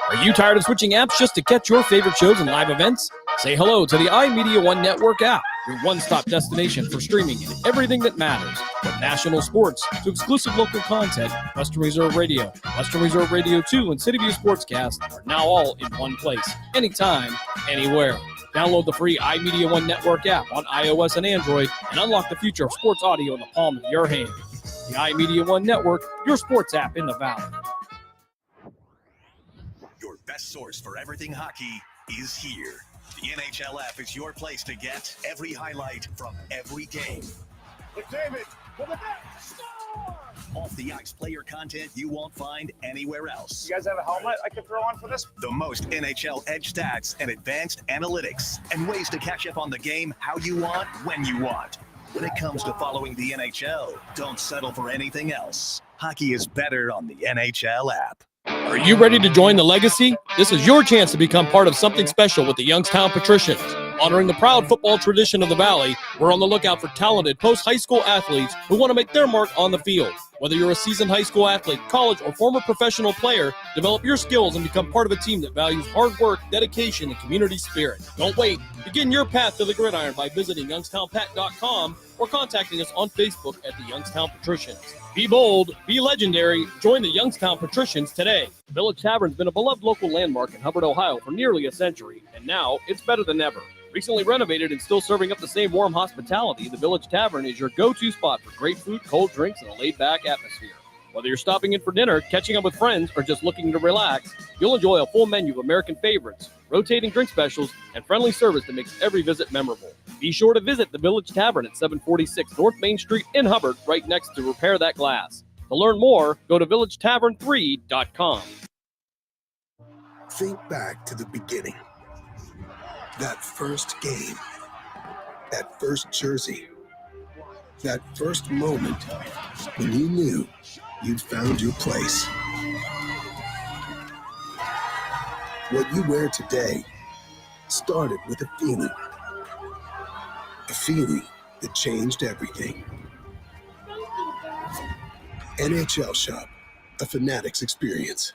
Are you tired of switching apps just to catch your favorite shows and live events? Say hello to the iMedia One Network app, your one-stop destination for streaming and everything that matters. From national sports to exclusive local content, Western Reserve Radio, Western Reserve Radio 2, and City View Sportscast are now all in one place, anytime, anywhere. Download the free iMedia One Network app on iOS and Android and unlock the future of sports audio in the palm of your hand. The iMedia One Network, your sports app in the Valley. Your best source for everything hockey is here. The NHL app is your place to get every highlight from every game. McDavid, for the net, score! Off the ice player content you won't find anywhere else. You guys have a helmet I can throw on for this? The most NHL edge stats and advanced analytics and ways to catch up on the game how you want, when you want. When it comes to following the NHL, don't settle for anything else. Hockey is better on the NHL app. Are you ready to join the legacy? This is your chance to become part of something special with the Youngstown Patricians. Honoring the proud football tradition of the Valley, we're on the lookout for talented post-high school athletes who want to make their mark on the field. Whether you're a seasoned high school athlete, college, or former professional player, develop your skills and become part of a team that values hard work, dedication, and community spirit. Don't wait. Begin your path to the gridiron by visiting youngstownpat.com or contacting us on Facebook at the Youngstown Patricians. Be bold, be legendary, join the Youngstown Patricians today. The Village Tavern's been a beloved local landmark in Hubbard, Ohio for nearly a century, and now it's better than ever. Recently renovated and still serving up the same warm hospitality, the Village Tavern is your go-to spot for great food, cold drinks, and a laid-back atmosphere. Whether you're stopping in for dinner, catching up with friends, or just looking to relax, you'll enjoy a full menu of American favorites, rotating drink specials, and friendly service that makes every visit memorable. Be sure to visit the Village Tavern at 746 North Main Street in Hubbard, right next to Repair That Glass. To learn more, go to villagetavern3.com. Think back to the beginning. That first game, that first jersey, that first moment when you knew you'd found your place. What you wear today started with a feeling that changed everything. NHL Shop, a Fanatics experience.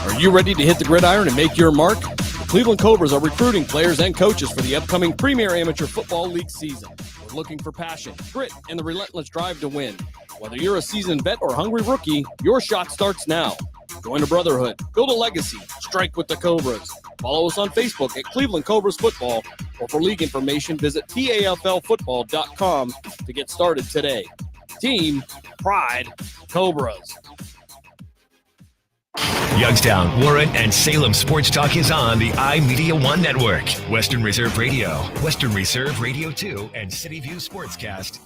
Are you ready to hit the gridiron and make your mark? The Cleveland Cobras are recruiting players and coaches for the upcoming Premier Amateur Football League season. We're looking for passion, grit, and the relentless drive to win. Whether you're a seasoned vet or hungry rookie, your shot starts now. Join a brotherhood, build a legacy, strike with the Cobras. Follow us on Facebook at Cleveland Cobras Football, or for league information, visit PAFLfootball.com to get started today. Team, pride, Cobras. Youngstown, Warren, and Salem Sports Talk is on the iMedia One Network. Western Reserve Radio, Western Reserve Radio 2, and City View Sportscast.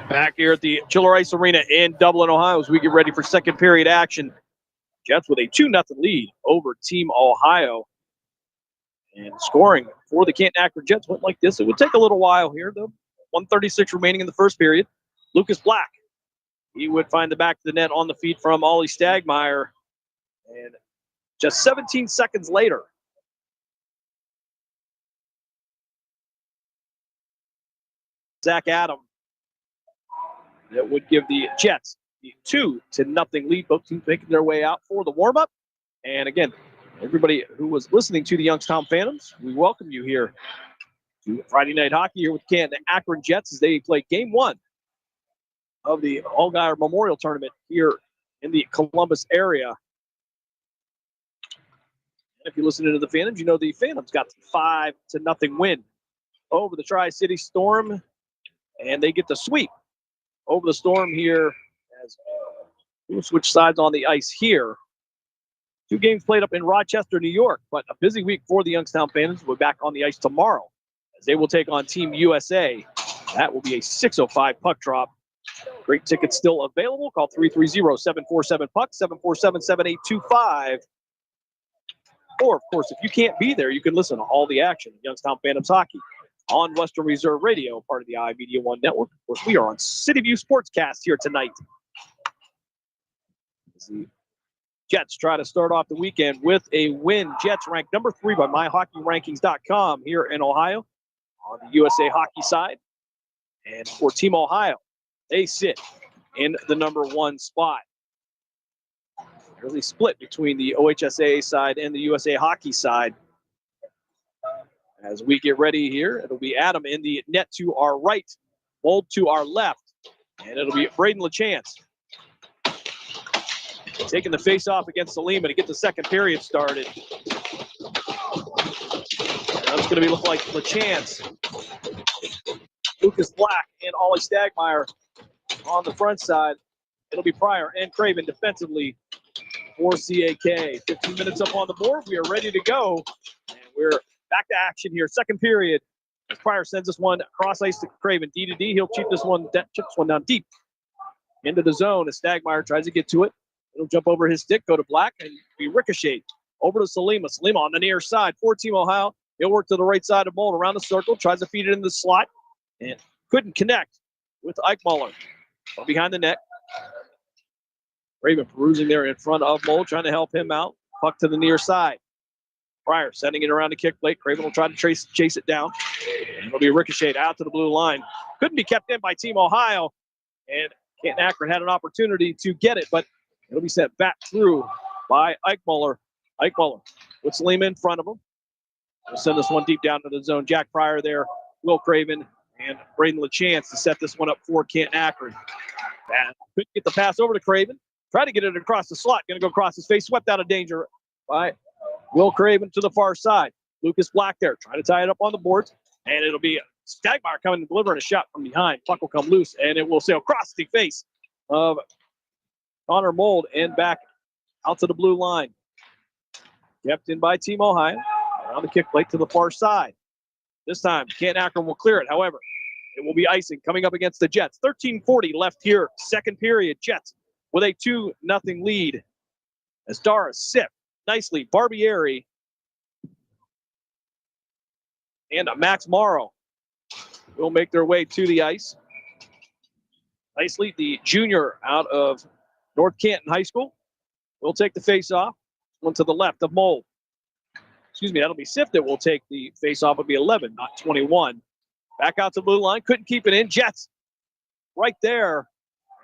Back here at the Chiller Ice Arena in Dublin, Ohio, as we get ready for second period action. Jets with a 2-0 lead over Team Ohio. And scoring for the Canton-Akron Jets went like this. It would take a little while here, though. 1:36 remaining in the first period. Lucas Black, he would find the back of the net on the feet from Ollie Stagmeyer. And just 17 seconds later, Zach Adam that would give the Jets the 2-0 lead. Both teams making their way out for the warm-up. And again, everybody who was listening to the Youngstown Phantoms, we welcome you here to Friday Night Hockey here with Canton-Akron Jets as they play Game 1 of the Allgaier Memorial Tournament here in the Columbus area. And if you're listening to the Phantoms, you know the Phantoms got the 5-0 win over the Tri-City Storm, and they get the sweep over the Storm here as we'll switch sides on the ice here. 2 games played up in Rochester, New York, but a busy week for the Youngstown Phantoms. We're back on the ice tomorrow as they will take on Team USA. That will be a 6:05 puck drop. Great tickets still available. Call 330-747-PUCK, 747-7825. Or, of course, if you can't be there, you can listen to all the action of Youngstown Phantoms hockey on Western Reserve Radio, part of the iMedia One Network. Of course, we are on City View Sportscast here tonight. The Jets try to start off the weekend with a win. Jets ranked number 3 by MyHockeyRankings.com here in Ohio on the USA Hockey side. And for Team Ohio, they sit in the number 1 spot. Really split between the OHSAA side and the USA Hockey side. As we get ready here, it'll be Adam in the net to our right, Bold to our left, and it'll be Braden LaChance taking the face-off against Salima to get the second period started. That's going to be look like LaChance, Lucas Black, and Ollie Stagmeyer on the front side. It'll be Pryor and Craven defensively for CAK. 15 minutes up on the board. We are ready to go. And we're back to action here. Second period. As Pryor sends this one across ice to Craven. D to D. He'll chip this one down deep into the zone as Stagmeyer tries to get to it. It'll jump over his stick, go to Black, and be ricocheted over to Salima. Salima on the near side for Team Ohio. He'll work to the right side of Mold around the circle, tries to feed it in the slot, and couldn't connect with Eichmuller. Behind the net. Raven perusing there in front of Mold, trying to help him out. Puck to the near side. Pryor sending it around the kick plate. Craven will try to chase it down. And it'll be ricocheted out to the blue line. Couldn't be kept in by Team Ohio. And Canton-Akron had an opportunity to get it, but it'll be sent back through by Eichmuller. Eichmuller with Salima in front of him. We'll send this one deep down to the zone. Jack Pryor there, Will Craven, and Braden LaChance to set this one up for Canton-Akron. Couldn't get the pass over to Craven. Try to get it across the slot. Going to go across his face. Swept out of danger by Will Craven to the far side. Lucas Black there. Trying to tie it up on the boards. And it'll be Stagmeyer coming and delivering a shot from behind. Puck will come loose. And it will sail across the face of Connor Mold and back out to the blue line. Kept in by Team Ohio. Around the kick plate to the far side. This time, Canton-Akron will clear it. However, it will be icing coming up against the Jets. 13:40 left here. Second period. Jets with a 2-0 lead as Doris Sip, nicely, Barbieri, and Max Morrow will make their way to the ice. Nicely, the junior out of North Canton High School will take the face-off. One to the left of Mold. Excuse me, that'll be Sip that will take the face-off. It'll be 11, not 21. Back out to the blue line, couldn't keep it in. Jets right there.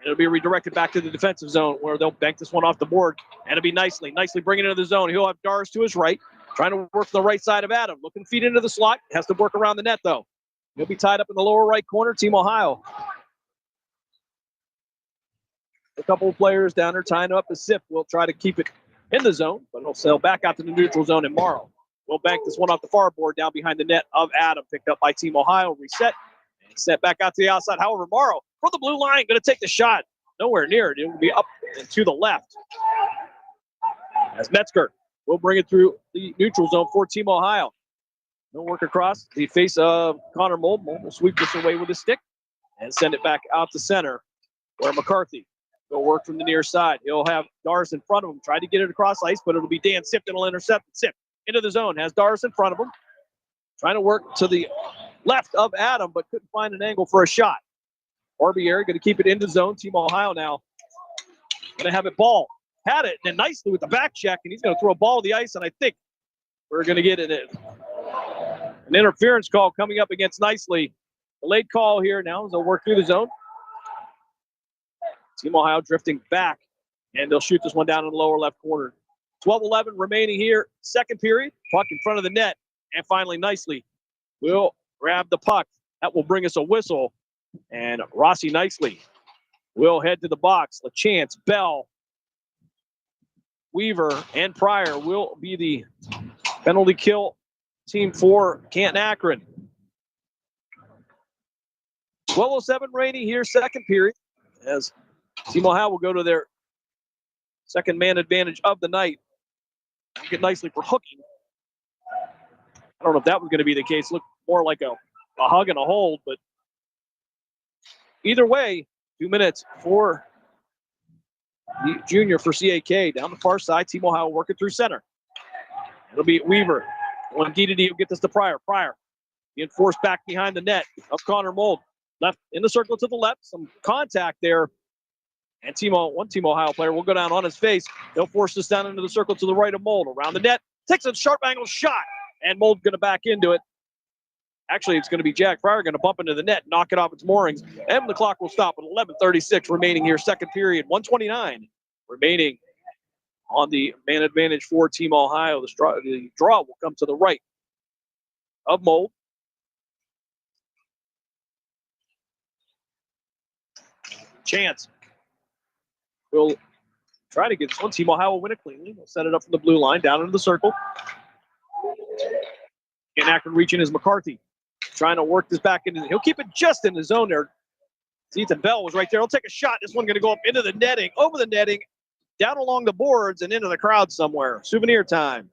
It'll be redirected back to the defensive zone where they'll bank this one off the board. And it'll be nicely bringing it into the zone. He'll have Doris to his right, trying to work the right side of Adam. Looking to feed into the slot. Has to work around the net, though. He'll be tied up in the lower right corner. Team Ohio. A couple of players down there tying up. As Sip will try to keep it in the zone, but it'll sail back out to the neutral zone. And Morrow will bank this one off the far board down behind the net of Adam. Picked up by Team Ohio. Reset and set back out to the outside. However, Morrow for the blue line, going to take the shot. Nowhere near it. It will be up and to the left. As Metzger will bring it through the neutral zone for Team Ohio. No work across the face of Connor Mold. Mold will sweep this away with his stick and send it back out to center where McCarthy will work from the near side. He'll have Doris in front of him. Try to get it across ice, but it'll be Dan Sip that'll intercept. Sip into the zone. Has Doris in front of him. Trying to work to the left of Adam, but couldn't find an angle for a shot. Barbieri going to keep it in the zone. Team Ohio now going to have it ball. Had it, and then nicely with the back check, and he's going to throw a ball to the ice, and I think we're going to get an interference call coming up against Nicely. The late call here now as they'll work through the zone. Team Ohio drifting back, and they'll shoot this one down in the lower left corner. 12-11 remaining here, second period. Puck in front of the net, and finally Nicely will grab the puck. That will bring us a whistle, and Rossi Nicely will head to the box. LaChance, Bell, Weaver, and Pryor will be the penalty kill team for Canton-Akron. 12:07 remaining here, second period, as Team Ohio will go to their second man advantage of the night. Get Nicely for hooking. I don't know if that was going to be the case. Looked more like a hug and a hold, but either way, 2 minutes for the junior for CAK. Down the far side, Team Ohio working through center. It'll be Weaver. One D-to-D will get this to Pryor. Pryor being forced back behind the net of Connor Mold. Left in the circle to the left. Some contact there. And one Team Ohio player will go down on his face. They'll force this down into the circle to the right of Mold. Around the net. Takes a sharp angle shot. And Mold going to back into it. Actually, it's going to be Jack Pryor going to bump into the net, knock it off its moorings. And the clock will stop at 11:36 remaining here, second period. 1:29 remaining on the man advantage for Team Ohio. The draw will come to the right of Mold. Chance will try to get this one. Team Ohio will win it cleanly. They'll set it up from the blue line down into the circle. And Akron reaching is McCarthy. Trying to work this back into he'll keep it just in the zone there. Ethan Bell was right there. He'll take a shot. This one going to go up into the netting, over the netting, down along the boards, and into the crowd somewhere. Souvenir time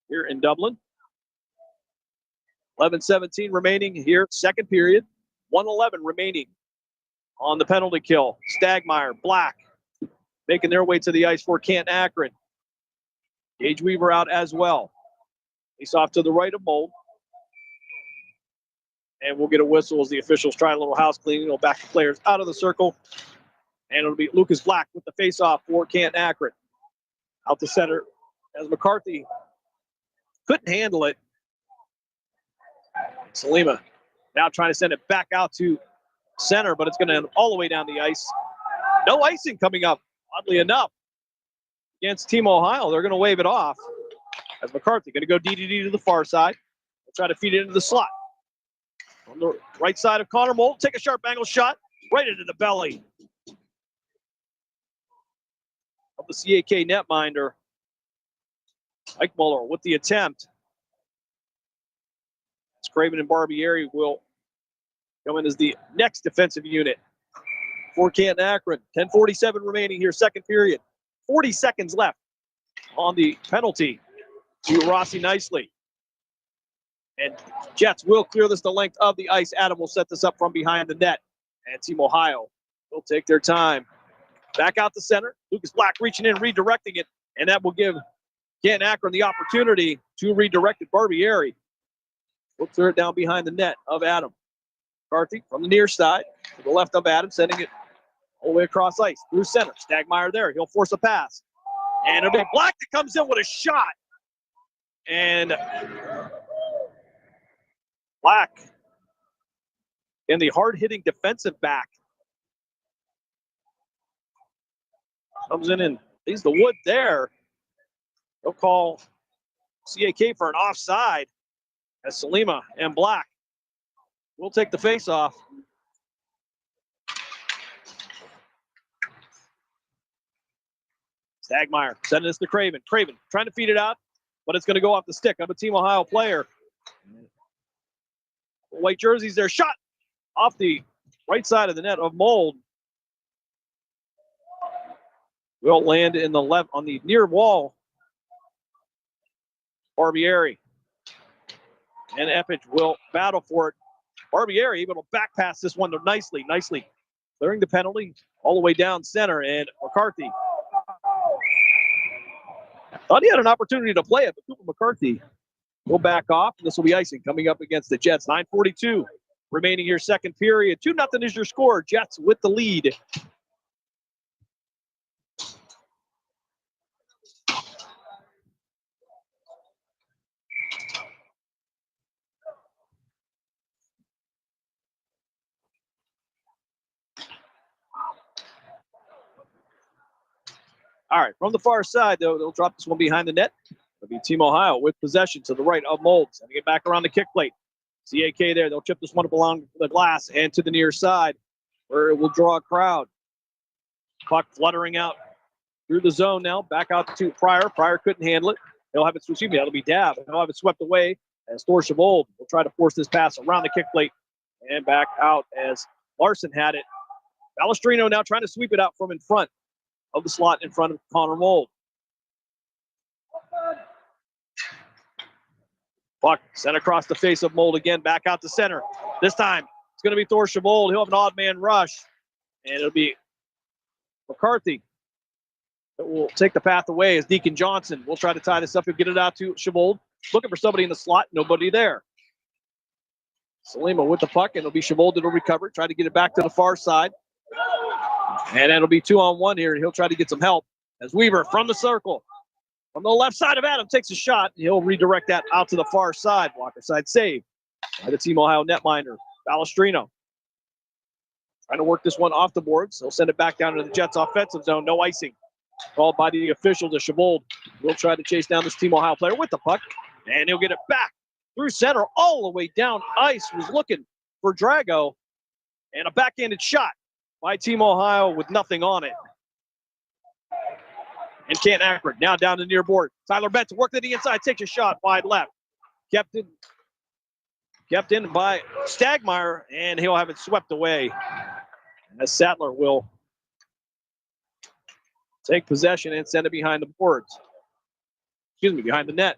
here in Dublin. 11:17 remaining here, second period. 1:11 remaining on the penalty kill. Stagmeyer, Black, making their way to the ice for Canton-Akron. Gage Weaver out as well. He's off to the right of Mold. And we'll get a whistle as the officials try a little house cleaning. They'll back the players out of the circle. And it'll be Lucas Black with the face-off for Canton-Akron. Out the center as McCarthy couldn't handle it. Salima now trying to send it back out to center, but it's going to end all the way down the ice. No icing coming up, oddly enough, against Team Ohio. They're going to wave it off as McCarthy going to go D-to-D to the far side. They'll try to feed it into the slot. On the right side of Connor Mold, take a sharp angle shot right into the belly of the CAK netminder. Mike Muller with the attempt. Craven and Barbieri will come in as the next defensive unit for Canton-Akron. 10:47 remaining here, second period. 40 seconds left on the penalty to Rossi Nicely. And Jets will clear this the length of the ice. Adam will set this up from behind the net. And Team Ohio will take their time. Back out the center. Lucas Black reaching in, redirecting it. And that will give Canton-Akron the opportunity to redirect it. Barbieri will clear it down behind the net of Adam. McCarthy from the near side to the left of Adam, sending it all the way across ice. Through center. Stagmeyer there. He'll force a pass. And it'll be Black that comes in with a shot. And Black in the hard-hitting defensive back comes in and leaves the wood there. They'll call CAK for an offside as Salima and Black will take the face-off. Stagmeyer sending this to Craven. Craven trying to feed it out, but it's going to go off the stick of a Team Ohio player. White jerseys there. Shot off the right side of the net of Mold. Will land in the left on the near wall. Barbieri and Eppich will battle for it. Barbieri able to back pass this one to Nicely. Nicely clearing the penalty all the way down center, and McCarthy thought he had an opportunity to play it, but Cooper McCarthy will back off. This will be icing coming up against the Jets. 9:42 remaining here, second period. 2-0 is your score. Jets with the lead. All right, from the far side, though, they'll drop this one behind the net. It'll be Team Ohio with possession to the right of Mold. Sending it back around the kick plate. CAK there. They'll chip this one up along the glass and to the near side, where it will draw a crowd. Puck fluttering out through the zone now. Back out to Pryor. Pryor couldn't handle it. He'll have it, excuse me, that'll be Dab. He'll have it swept away as Thor Chavold will try to force this pass around the kick plate and back out as Larson had it. Balestrino now trying to sweep it out from in front of the slot in front of Connor Mold. Puck sent across the face of Mold again, back out to center. This time, it's going to be Thor Chavold. He'll have an odd man rush, and it'll be McCarthy that will take the path away as Deacon Johnson will try to tie this up and get it out to Chavold. Looking for somebody in the slot, nobody there. Salima with the puck, and it'll be Chavold that'll recover, try to get it back to the far side. And it'll be 2-on-1 here, and he'll try to get some help as Weaver from the circle. From the left side of Adam takes a shot. He'll redirect that out to the far side. Blocker side save by the Team Ohio netminder, Balestrino. Trying to work this one off the boards. He'll send it back down into the Jets' offensive zone. No icing. Called by the official to Chavold. We'll try to chase down this Team Ohio player with the puck. And he'll get it back through center all the way down ice. Was looking for Drago. And a backhanded shot by Team Ohio with nothing on it. And Canton-Akron now down the near board. Tyler Benson working to the inside, takes a shot wide left. Kept in by Stagmeyer, and he'll have it swept away as Sattler will take possession and send it behind the boards. Excuse me, behind the net.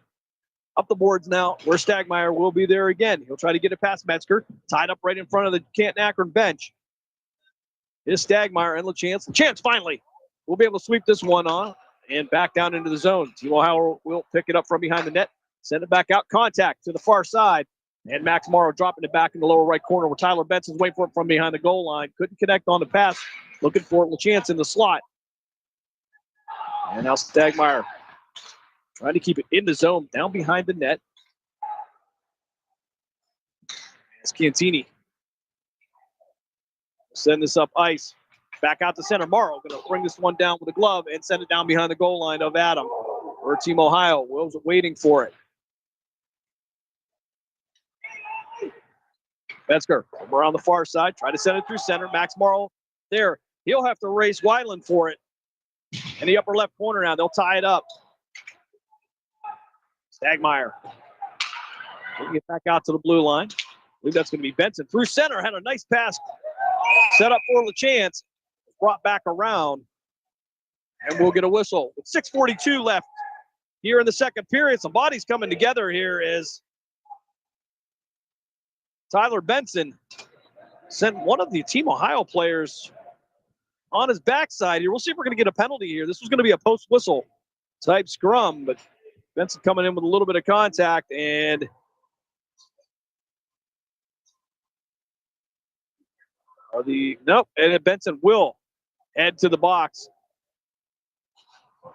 Up the boards now, where Stagmeyer will be there again. He'll try to get it past Metzger, tied up right in front of the Canton-Akron bench. Is Stagmeyer and LaChance. LaChance finally will be able to sweep this one on and back down into the zone. Team Ohio will pick it up from behind the net, send it back out, contact to the far side, and Max Morrow dropping it back in the lower right corner where Tyler Benson's waiting for it from behind the goal line. Couldn't connect on the pass, looking for LaChance in the slot. And now Stagmeyer trying to keep it in the zone, down behind the net. As Cantini send this up ice. Back out to center. Morrow going to bring this one down with a glove and send it down behind the goal line of Adam. Or Team Ohio was waiting for it. Metzger around the far side. Try to send it through center. Max Morrow there. He'll have to race Weiland for it. In the upper left corner now. They'll tie it up. Stagmeyer. Bring it back out to the blue line. I believe that's going to be Benson. Through center. Had a nice pass set up for LaChance. Brought back around, and we'll get a whistle. With 6:42 left here in the second period, some bodies coming together here as Tyler Benson sent one of the Team Ohio players on his backside here. We'll see if we're going to get a penalty here. This was going to be a post-whistle type scrum, but Benson coming in with a little bit of contact, and and Benson will head to the box.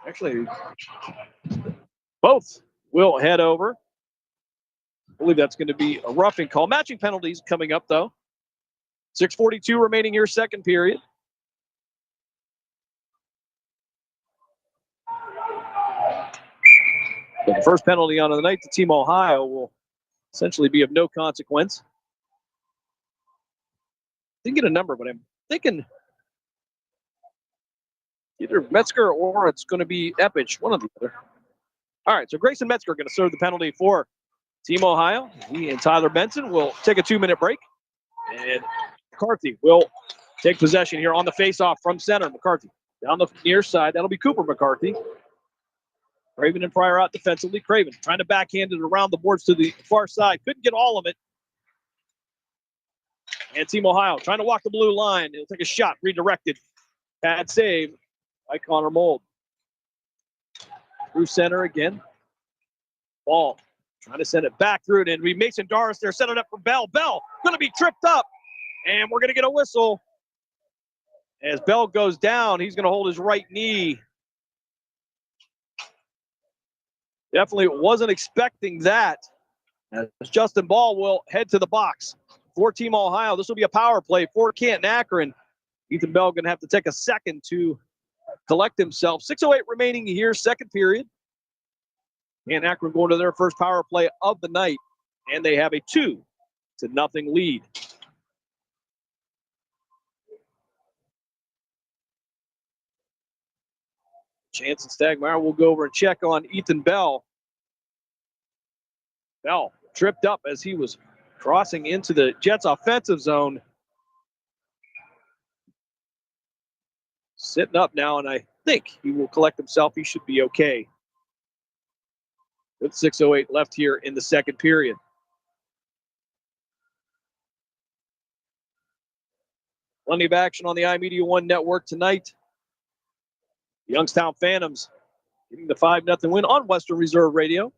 Actually, both will head over. I believe that's going to be a roughing call. Matching penalties coming up, though. 6:42 remaining here, second period. The first penalty on the night to Team Ohio will essentially be of no consequence. Didn't get a number, but I'm thinking either Metzger or it's going to be Epich, one or the other. All right, so Grayson Metzger going to serve the penalty for Team Ohio. He and Tyler Benson will take a 2-minute break. And McCarthy will take possession here on the faceoff from center. McCarthy down the near side. That'll be Cooper McCarthy. Craven and Pryor out defensively. Craven trying to backhand it around the boards to the far side. Couldn't get all of it. And Team Ohio trying to walk the blue line. He'll take a shot, redirected. Pad save by Connor Mold. Through center again. Ball trying to send it back through it. And we Mason Doris there. Set it up for Bell. Bell going to be tripped up. And we're going to get a whistle. As Bell goes down, he's going to hold his right knee. Definitely wasn't expecting that. As Justin Ball will head to the box for Team Ohio. This will be a power play for Canton-Akron. Ethan Bell going to have to take a second to collect himself. 6:08 remaining here, second period. Canton-Akron going to their first power play of the night, and they have a 2-0 lead. Chance and Stagmeyer will go over and check on Ethan Bell. Bell tripped up as he was crossing into the Jets' offensive zone. Sitting up now, and I think he will collect himself. He should be okay. With 6:08 left here in the second period. Plenty of action on the iMedia One network tonight. Youngstown Phantoms getting the 5-0 win on Western Reserve Radio.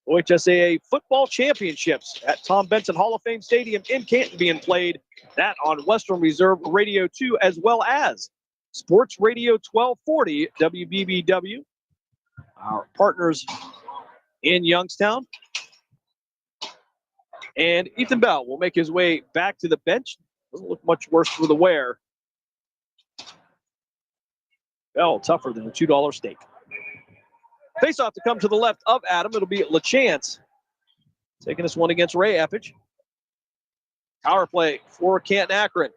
OHSAA Football Championships at Tom Benson Hall of Fame Stadium in Canton being played. That on Western Reserve Radio 2, as well as Sports Radio 1240 WBBW. Our partners in Youngstown. And Ethan Bell will make his way back to the bench. Doesn't look much worse for the wear. Bell tougher than a $2 steak. Face-off to come to the left of Adam. It'll be LaChance taking this one against Ray Eppage. Power play for Canton-Akron.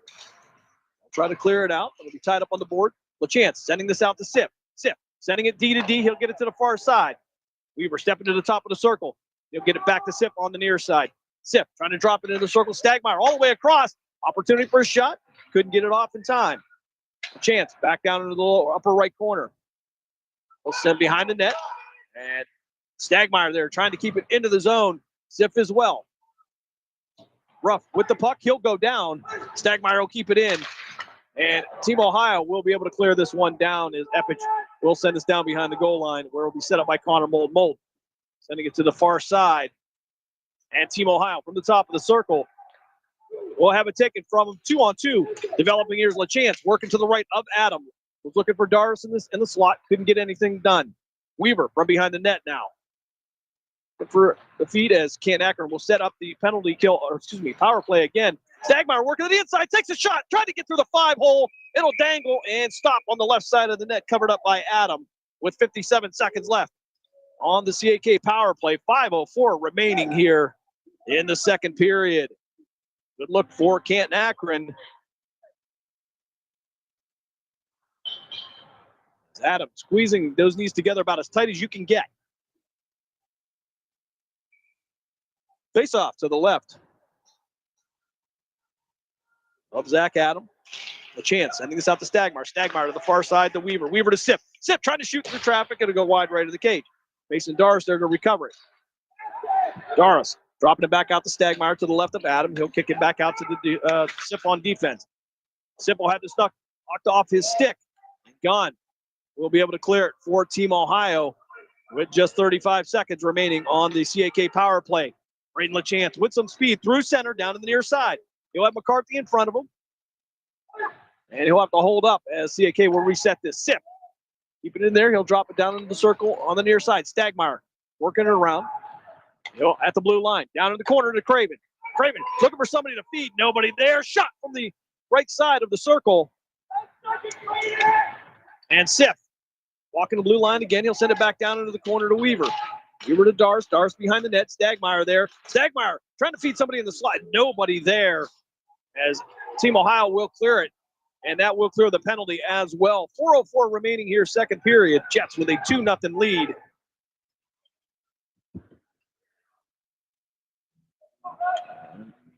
Try to clear it out. It'll be tied up on the board. LaChance sending this out to Sip. Sip sending it D to D. He'll get it to the far side. Weaver stepping to the top of the circle. He'll get it back to Sip on the near side. Sip trying to drop it into the circle. Stagmeyer all the way across. Opportunity for a shot. Couldn't get it off in time. Chance back down into the upper right corner. We'll send behind the net. And Stagmeyer there trying to keep it into the zone. Sip as well. Ruff with the puck. He'll go down. Stagmeyer will keep it in. And Team Ohio will be able to clear this one down as Eppage will send us down behind the goal line where it will be set up by Connor Mold. Mold sending it to the far side. And Team Ohio from the top of the circle will have it taken from him 2-on-2. Developing here's LaChance working to the right of Adam. Was looking for Doris in the slot. Couldn't get anything done. Weaver from behind the net now. Good for the feed as Canton-Akron will set up the penalty kill, or excuse me, power play again. Stagmeyer working to the inside, takes a shot, trying to get through the 5-hole. It'll dangle and stop on the left side of the net, covered up by Adam with 57 seconds left on the CAK power play. 5:04 remaining here in the second period. Good look for Canton-Akron. Adam squeezing those knees together about as tight as you can get. Face off to the left of Zach Adam. A chance sending this out to Stagmeyer. Stagmeyer to the far side to Weaver. Weaver to Sip. Sip trying to shoot through traffic. It'll go wide right of the cage. Mason Doris there to recover it. Doris dropping it back out to Stagmeyer to the left of Adam. He'll kick it back out to the Sip on defense. Sip will have to knocked off his stick. Gone. We'll be able to clear it for Team Ohio with just 35 seconds remaining on the CAK power play. Braden LaChance with some speed through center down to the near side. He'll have McCarthy in front of him. And he'll have to hold up as CAK will reset this. Sip. Keep it in there. He'll drop it down into the circle on the near side. Stagmeyer working it around. He'll at the blue line. Down in the corner to Craven. Craven looking for somebody to feed. Nobody there. Shot from the right side of the circle. And Sip walking the blue line again. He'll send it back down into the corner to Weaver. Weaver to Dars. Dars behind the net. Stagmeyer there. Stagmeyer trying to feed somebody in the slot. Nobody there as Team Ohio will clear it. And that will clear the penalty as well. 4:04 remaining here, second period. Jets with a 2-0 lead.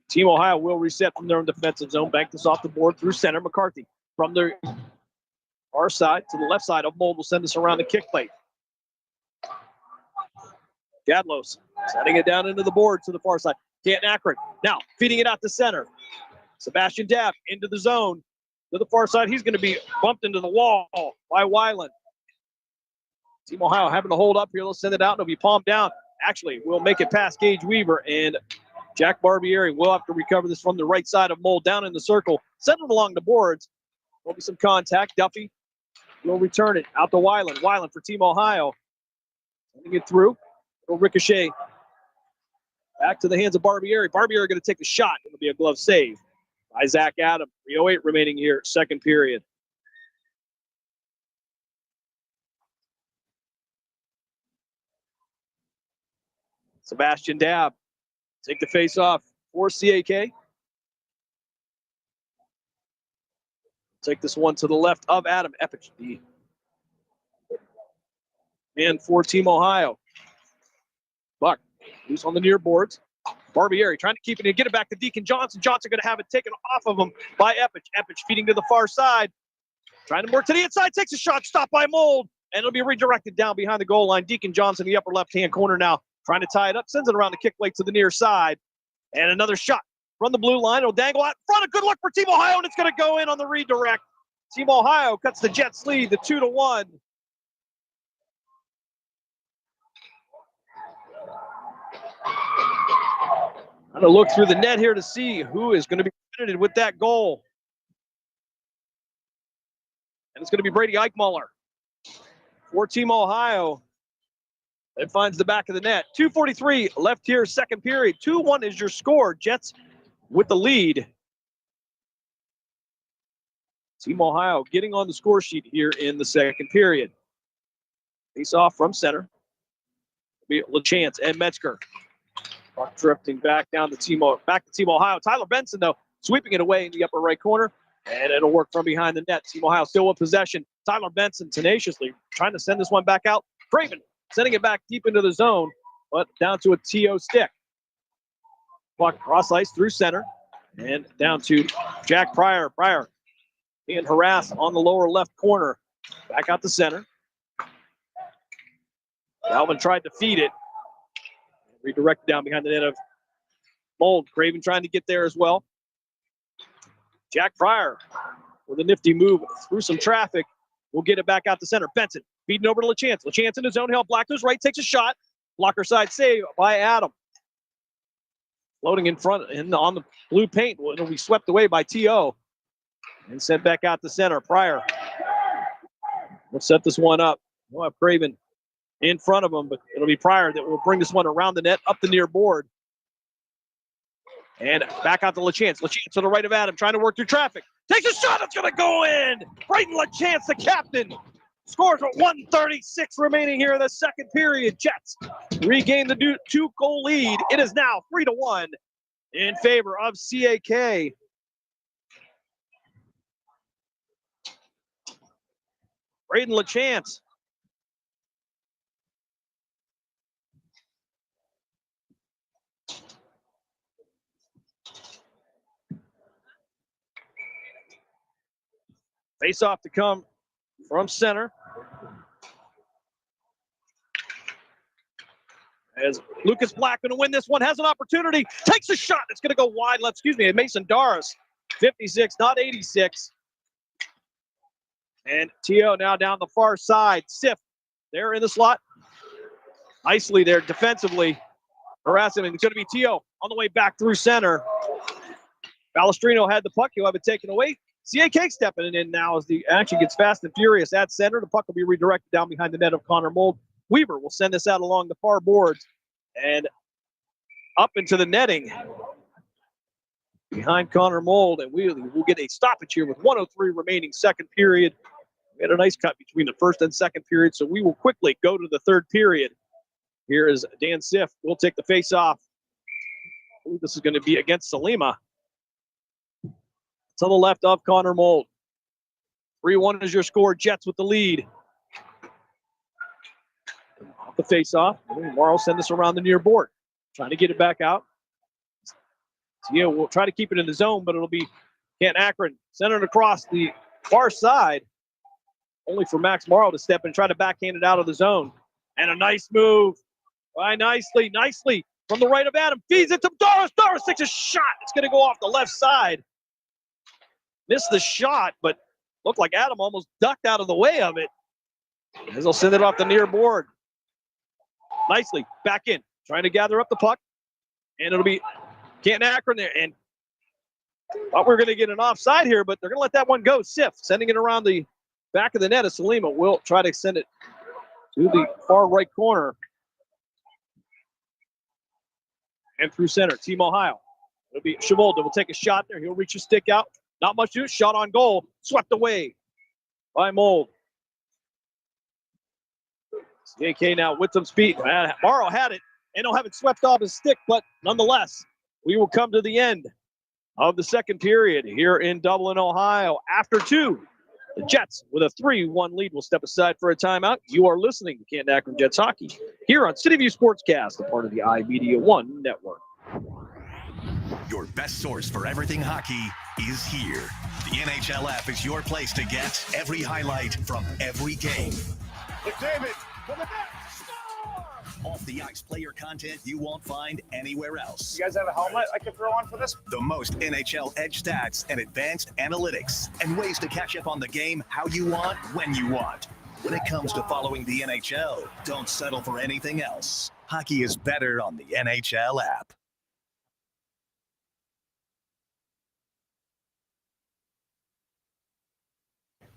Team Ohio will reset from their own defensive zone. Bank this off the board through center. McCarthy from the far side to the left side of Mold will send us around the kick plate. Gadlos setting it down into the board to the far side. Canton-Akron now feeding it out to center. Sebastian Dabb into the zone to the far side. He's going to be bumped into the wall by Weiland. Team Ohio having to hold up here. They'll send it out and it'll be palmed down. Actually, we'll make it past Gage Weaver, and Jack Barbieri will have to recover this from the right side of Mold down in the circle. Send it along the boards. There'll be some contact. Duffy will return it out to Weiland. Weiland for Team Ohio. Sending it through. It'll ricochet back to the hands of Barbieri. Barbieri going to take the shot. It'll be a glove save by Zach Adam. 3:08 remaining here, second period. Sebastian Dabb take the face off for CAK. Take this one to the left of Adam Epich, the man for Team Ohio. Buck loose on the near boards. Barbieri trying to keep it and get it back to Deacon Johnson. Johnson going to have it taken off of him by Epich. Epich feeding to the far side. Trying to work to the inside. Takes a shot. Stopped by Mold. And it'll be redirected down behind the goal line. Deacon Johnson, the upper left-hand corner now. Trying to tie it up. Sends it around the kick plate to the near side. And another shot from the blue line. It'll dangle out in front. A good look for Team Ohio. And it's going to go in on the redirect. Team Ohio cuts the Jets lead to 2-1. I'm going to look through the net here to see who is going to be credited with that goal. And it's going to be Brady Eichmuller for Team Ohio. It finds the back of the net. 2:43 left here, second period. 2-1 is your score. Jets with the lead. Team Ohio getting on the score sheet here in the second period. Face off from center. Be LaChance and Metzger. Puck drifting back down to Team Ohio. Tyler Benson, though, sweeping it away in the upper right corner. And it'll work from behind the net. Team Ohio still with possession. Tyler Benson tenaciously trying to send this one back out. Craven sending it back deep into the zone, but down to a TO stick. Puck cross ice through center and down to Jack Pryor. Pryor being harassed on the lower left corner. Back out to center. Galvin tried to feed it. Redirected down behind the net of Mold. Craven trying to get there as well. Jack Pryor with a nifty move through some traffic. We'll get it back out to center. Benson feeding over to LaChance. LaChance in his zone help. Black to his right, takes a shot. Blocker side save by Adam. Floating in front and on the blue paint. It'll be swept away by T.O. and sent back out to center. Pryor will set this one up. We'll have Craven in front of him, but it'll be Pryor that will bring this one around the net, up the near board. And back out to LaChance. LaChance to the right of Adam, trying to work through traffic. Takes a shot, it's going to go in. Braden LaChance, the captain, scores with 1:36 remaining here in the second period. Jets regain the 2-goal lead. It is now 3-1 in favor of CAK. Braden LaChance. Face off to come from center. As Lucas Black going to win this one, has an opportunity, takes a shot. It's going to go wide left, Mason Doris, 56, not 86. And T.O. now down the far side. Sif there in the slot. Nicely there defensively. Harassing him. It's going to be T.O. on the way back through center. Balestrino had the puck. He'll have it taken away. CAK stepping in now as the action gets fast and furious at center. The puck will be redirected down behind the net of Connor Mold. Weaver will send this out along the far boards and up into the netting behind Connor Mold. And we'll get a stoppage here with 1:03 remaining second period. We had a nice cut between the first and second period, so we will quickly go to the third period. Here is Dan Sif. We'll take the face off. I believe this is going to be against Salima. To the left of Connor Mold. 3-1 is your score. Jets with the lead. Off the face-off. Morrow send this around the near board. Trying to get it back out. So, yeah, we'll try to keep it in the zone, but it'll be Canton-Akron centered across the far side. Only for Max Morrow to step and try to backhand it out of the zone. And a nice move. By nicely from the right of Adam. Feeds it to Doris. Doris takes a shot. It's going to go off the left side. Missed the shot, but looked like Adam almost ducked out of the way of it. As they'll send it off the near board. Nicely back in, trying to gather up the puck. And it'll be Canton-Akron there. And thought we were going to get an offside here, but they're going to let that one go. Sif sending it around the back of the net. As Salima will try to send it to the far right corner. And through center, Team Ohio. It'll be Shavolda will take a shot there. He'll reach a stick out. Not much to it. Shot on goal. Swept away by Mold. CAK now with some speed. Morrow had it. and he'll have it swept off his stick, but nonetheless, we will come to the end of the second period here in Dublin, Ohio. After two, the Jets with a 3-1 lead will step aside for a timeout. You are listening to Canton-Akron Jets Hockey here on City View Sportscast, a part of the iMedia One Network. Your best source for everything hockey is here. The NHL app is your place to get every highlight from every game. McDavid, for the net, score! Off the ice player content you won't find anywhere else. You guys have a helmet I can throw on for this? The most NHL edge stats and advanced analytics and ways to catch up on the game how you want, when you want. When it comes to following the NHL, don't settle for anything else. Hockey is better on the NHL app.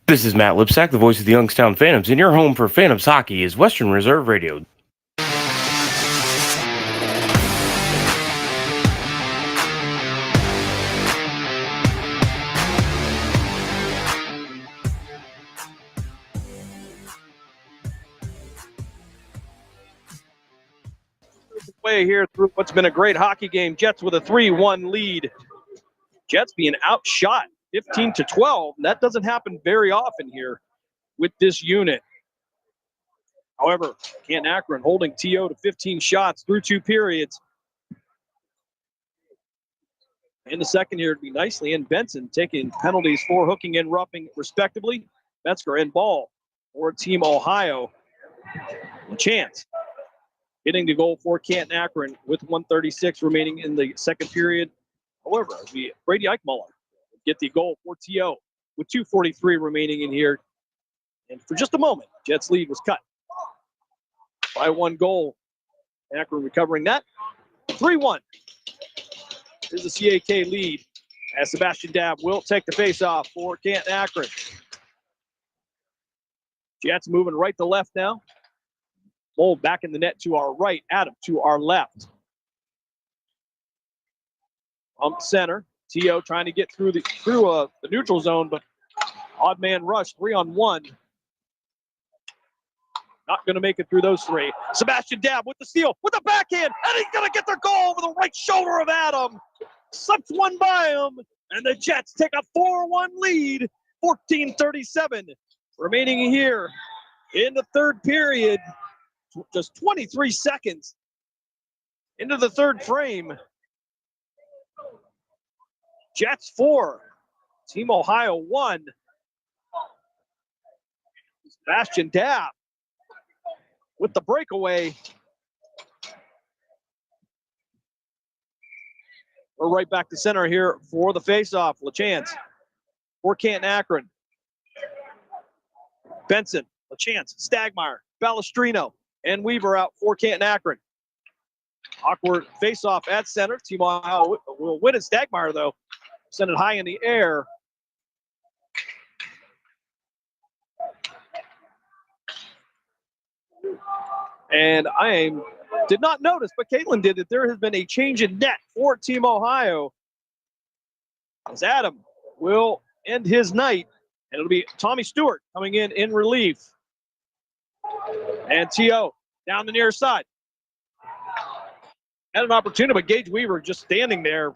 This is Matt Lipsack, the voice of the Youngstown Phantoms, and your home for Phantoms hockey is Western Reserve Radio. Way here through what's been a great hockey game. Jets with a 3-1 lead. Jets being outshot 15-12. That doesn't happen very often here with this unit. However, Canton-Akron holding TO to 15 shots through two periods. In the second here, it'd be nicely in. Benson taking penalties for hooking and roughing respectively. Metzger and ball for Team Ohio. A chance. Hitting the goal for Canton-Akron with 1:36 remaining in the second period. However, Brady Eichmuller get the goal for TO with 2:43 remaining in here. And for just a moment, Jets lead was cut by one goal. Akron recovering that. 3-1. Here's the CAK lead as Sebastian Dabb will take the face-off for Canton-Akron. Jets moving right to left now. Mold back in the net to our right. Adam to our left. Center. T.O. trying to get through the neutral zone, but odd man rush, 3-on-1. Not going to make it through those three. Sebastian Dabb with the steal, with the backhand, and he's going to get their goal over the right shoulder of Adam. Slips one by him, and the Jets take a 4-1 lead, 14:37 remaining here in the third period. Just 23 seconds into the third frame. Jets 4, Team Ohio 1. Sebastian Dabb with the breakaway. We're right back to center here for the faceoff. LaChance for Canton-Akron. Benson, LaChance, Stagmeyer, Balestrino, and Weaver out for Canton-Akron. Awkward face-off at center. Team Ohio will win it. Stagmeyer, though, send it high in the air. And did not notice, but Caitlin did, that there has been a change in net for Team Ohio. As Adam will end his night, and it'll be Tommy Stewart coming in relief. And T.O. down the near side. Had an opportunity, but Gage Weaver just standing there.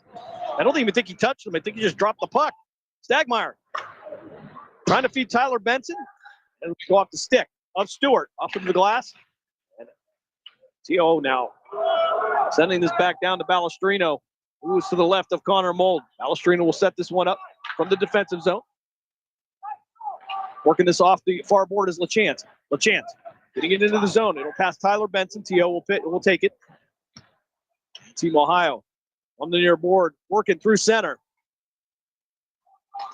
I don't even think he touched him. I think he just dropped the puck. Stagmeyer trying to feed Tyler Benson. And go off the stick of Stewart up into the glass. And T.O. now sending this back down to Balestrino, who is to the left of Connor Mold. Balestrino will set this one up from the defensive zone. Working this off the far board is LaChance. LaChance getting it into the zone. It'll pass Tyler Benson. T.O. will take it. Team Ohio on the near board, working through center.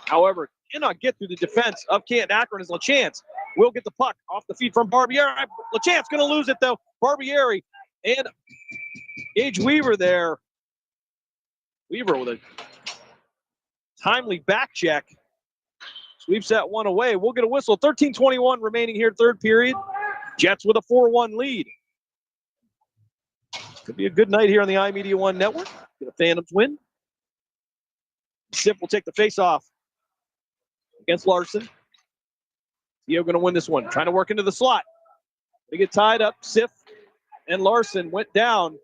However, cannot get through the defense of Canton-Akron as LaChance will get the puck off the feet from Barbieri. LaChance going to lose it, though. Barbieri and Gage Weaver there. Weaver with a timely back check. Sweeps that one away. We'll get a whistle. 13:21 remaining here, third period. Jets with a 4-1 lead. Could be a good night here on the iMedia One Network. Get a Phantoms win. Sip will take the face-off against Larson. Theo going to win this one. Trying to work into the slot. They get tied up. Sif and Larson went down.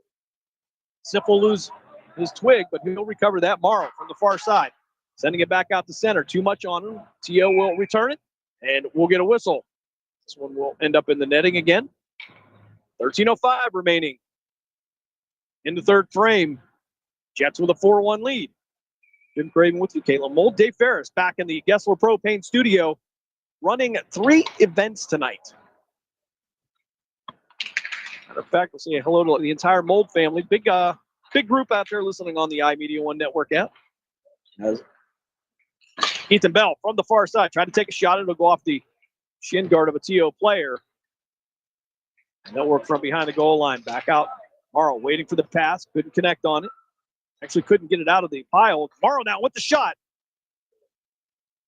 Sip will lose his twig, but he'll recover that. Morrow from the far side. Sending it back out to center. Too much on him. T.O. will return it, and we'll get a whistle. This one will end up in the netting again. 13:05 remaining in the third frame. Jets with a 4-1 lead. Jim Craven with you, Caitlin Mold. Dave Ferris back in the Gessler Propane studio, running 3 events tonight. Matter of fact, we'll say hello to the entire Mold family. Big group out there listening on the iMedia One Network app. As Ethan Bell from the far side tried to take a shot. It'll go off the shin guard of a TO player. And they'll work from behind the goal line. Back out. Morrow waiting for the pass. Couldn't connect on it. Actually couldn't get it out of the pile. Morrow now with the shot.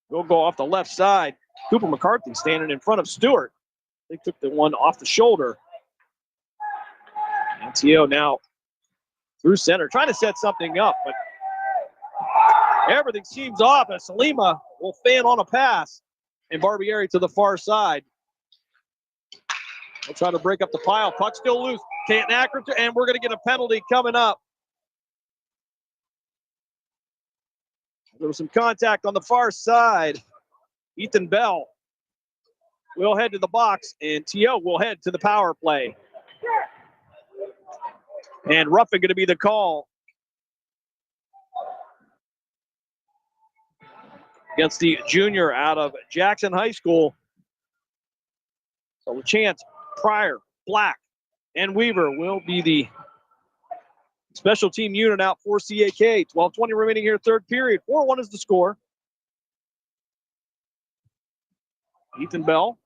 Will go off the left side. Cooper McCarthy standing in front of Stewart. They took the one off the shoulder. And TO now through center, trying to set something up, but everything seems off as Salima will fan on a pass. And Barbieri to the far side. They'll try to break up the pile. Puck still loose. Canton-Akron, and we're going to get a penalty coming up. There was some contact on the far side. Ethan Bell will head to the box, and T.O. will head to the power play. And roughing going to be the call against the junior out of Jackson High School. So LaChance, Pryor, Black, and Weaver will be the special team unit out for CAK. 12:20 remaining here, third period. 4-1 is the score. Ethan Bell